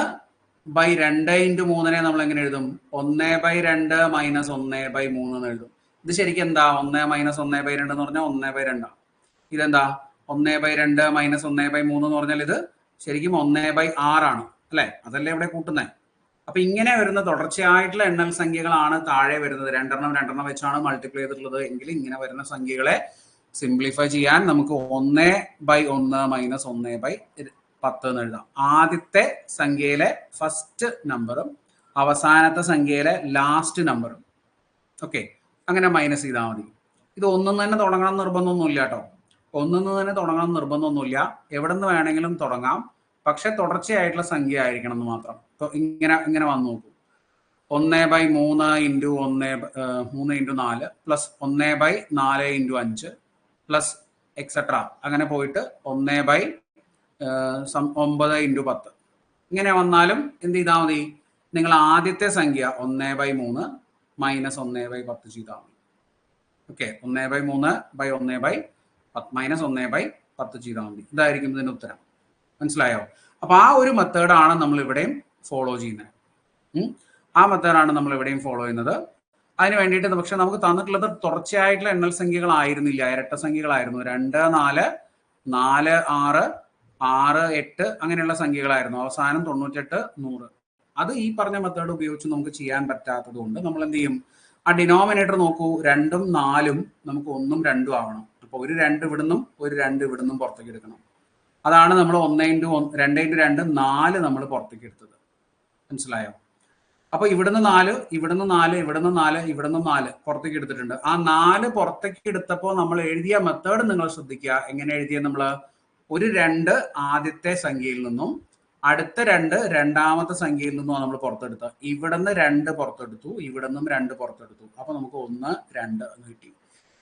× 3 നമ്മൾ എങ്ങനെ എഴുതും? 1/2 - 1/3 എന്ന് എഴുതും. ഇത് ശരിക്കും എന്താ? 1 - 1/2 എന്ന് പറഞ്ഞാൽ 1/2. ഇതെന്താ? 1/2 - 1/3 എന്ന് പറഞ്ഞാൽ ഇത് ശരിക്കും 1/6 ആണ് അല്ലെ? അതല്ലേ ഇവിടെ കൂട്ടുന്നത്. അപ്പൊ ഇങ്ങനെ വരുന്ന തുടർച്ചയായിട്ടുള്ള എണ്ണൽ സംഖ്യകളാണ് താഴെ വരുന്നത്. രണ്ടെണ്ണം വെച്ചാണ് മൾട്ടിപ്ലൈ ചെയ്തിട്ടുള്ളത് എങ്കിൽ ഇങ്ങനെ വരുന്ന സംഖ്യകളെ സിംപ്ലിഫൈ ചെയ്യാൻ നമുക്ക് 1/1 - 1/10 എന്ന് എഴുതാം. ആദ്യത്തെ സംഖ്യയിലെ ഫസ്റ്റ് നമ്പറും അവസാനത്തെ സംഖ്യയിലെ ലാസ്റ്റ് നമ്പറും. ഓക്കെ, അങ്ങനെ മൈനസ് ചെയ്താൽ മതി. ഇത് ഒന്നും തന്നെ തുടങ്ങണം നിർബന്ധമൊന്നുമില്ല കേട്ടോ. ഒന്നിന്ന് തന്നെ തുടങ്ങണം നിർബന്ധമൊന്നുമില്ല. എവിടെ നിന്ന് വേണമെങ്കിലും തുടങ്ങാം. പക്ഷെ തുടർച്ചയായിട്ടുള്ള സംഖ്യ ആയിരിക്കണം എന്ന് മാത്രം. ഇങ്ങനെ വന്നു നോക്കൂ. 1/3 × 3 × 4 പ്ലസ് 1/4 × 5 പ്ലസ് എക്സെട്രാ അങ്ങനെ പോയിട്ട് 1/9 × 10. ഇങ്ങനെ വന്നാലും എന്ത് ചെയ്താൽ മതി? നിങ്ങൾ ആദ്യത്തെ സംഖ്യ 1/3 മൈനസ് 1/10 ചെയ്താൽ മതി. ഓക്കെ, 1/3 / 1/10 മൈനസ് 1/10 ചെയ്താൽ മതി. ഇതായിരിക്കും ഇതിന്റെ ഉത്തരം. മനസ്സിലായോ? അപ്പൊ ആ ഒരു മെത്തേഡാണ് നമ്മൾ ഇവിടെയും ഫോളോ ചെയ്യുന്നത്. ആ മെത്തേഡാണ് നമ്മൾ ഇവിടെയും ഫോളോ ചെയ്യുന്നത്. അതിന് വേണ്ടിയിട്ട് പക്ഷെ നമുക്ക് തന്നിട്ടുള്ളത് തുടർച്ചയായിട്ടുള്ള എണ്ണൽ സംഖ്യകളായിരുന്നില്ല, ഇരട്ട സംഖ്യകളായിരുന്നു. 2 4 4 6 6 8 അങ്ങനെയുള്ള സംഖ്യകളായിരുന്നു. അവസാനം 98 100. അത് ഈ പറഞ്ഞ മെത്തേഡ് ഉപയോഗിച്ച് നമുക്ക് ചെയ്യാൻ പറ്റാത്തത് കൊണ്ട് നമ്മൾ എന്ത് ചെയ്യും? ആ ഡിനോമിനേറ്റർ നോക്കൂ, 2ഉം 4ഉം നമുക്ക് 1ഉം 2ഉം ആവണം. അപ്പൊ ഒരു 2 ഇവിടുന്നും ഒരു 2 ഇവിടുന്നും പുറത്തേക്ക് എടുക്കണം. അതാണ് നമ്മൾ 1 × 2 × 2 4 നമ്മൾ പുറത്തേക്ക് എടുത്തത്. മനസ്സിലായോ? അപ്പൊ ഇവിടുന്ന് 4 ഇവിടുന്ന് 4 ഇവിടുന്ന് 4 ഇവിടുന്ന് 4 പുറത്തേക്ക് എടുത്തിട്ടുണ്ട്. ആ 4 പുറത്തേക്ക് എടുത്തപ്പോൾ നമ്മൾ എഴുതിയ മെത്തേഡ് നിങ്ങൾ ശ്രദ്ധിക്കുക. എങ്ങനെ എഴുതിയ? നമ്മൾ ഒരു 2 ആദ്യത്തെ സംഖ്യയിൽ നിന്നും അടുത്ത 2 രണ്ടാമത്തെ സംഖ്യയിൽ നിന്നും നമ്മൾ പുറത്തെടുത്ത. ഇവിടുന്ന് 2 പുറത്തെടുത്തു, ഇവിടുന്നും 2 പുറത്തെടുത്തു. അപ്പൊ നമുക്ക് 1 2 എന്ന് കിട്ടി.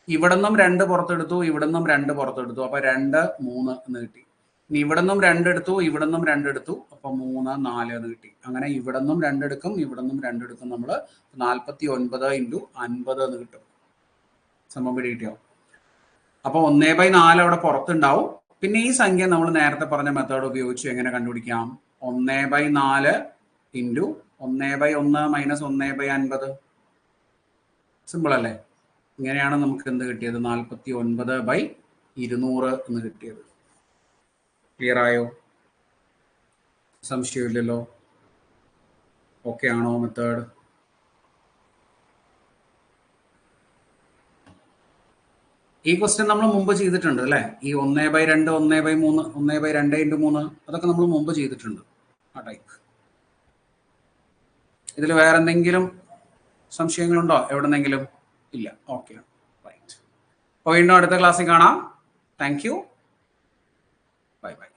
ഇവിടുന്നും 2 പുറത്തെടുത്തു, ഇവിടുന്നും 2 പുറത്തെടുത്തു. അപ്പൊ 2 3 എന്ന് കിട്ടി. ഇനി ഇവിടുന്നും 2 എടുത്തു, ഇവിടുന്നും 2 എടുത്തു. അപ്പൊ 3 4 എന്ന് കിട്ടി. അങ്ങനെ ഇവിടുന്നും 2 എടുക്കും, ഇവിടുന്നും 2 എടുക്കും. നമ്മൾ 49 × 50 എന്ന് കിട്ടും. സമം പിടികിട്ടിയോ? അപ്പൊ 1/4 അവിടെ പുറത്തുണ്ടാവും. പിന്നെ ഈ സംഖ്യ നമ്മൾ നേരത്തെ പറഞ്ഞ മെത്തേഡ് ഉപയോഗിച്ച് എങ്ങനെ കണ്ടുപിടിക്കാം? 1/4 × 1/1 - 1/50. സിമ്പിൾ അല്ലേ? ഇങ്ങനെയാണ് നമുക്ക് എന്ത് കിട്ടിയത്? 49/200 എന്ന് കിട്ടിയത്. ക്ലിയർ ആയോ? സംശയമില്ലല്ലോ? ഓക്കെ ആണോ മെത്തേഡ്? ഈ ക്വസ്റ്റ്യൻ നമ്മൾ മുമ്പ് ചെയ്തിട്ടുണ്ട് അല്ലേ? ഈ 1/2, 1/3, 1/2 × 3 അതൊക്കെ നമ്മൾ മുമ്പ് ചെയ്തിട്ടുണ്ട്. ആ ടൈപ്പ്. ഇതിൽ വേറെ എന്തെങ്കിലും സംശയങ്ങളുണ്ടോ എവിടെന്നെങ്കിലും? ഇല്ല. Okay, right. അപ്പോൾ വീണ്ടും അടുത്ത ക്ലാസ്സിൽ കാണാം. Thank you. Bye by.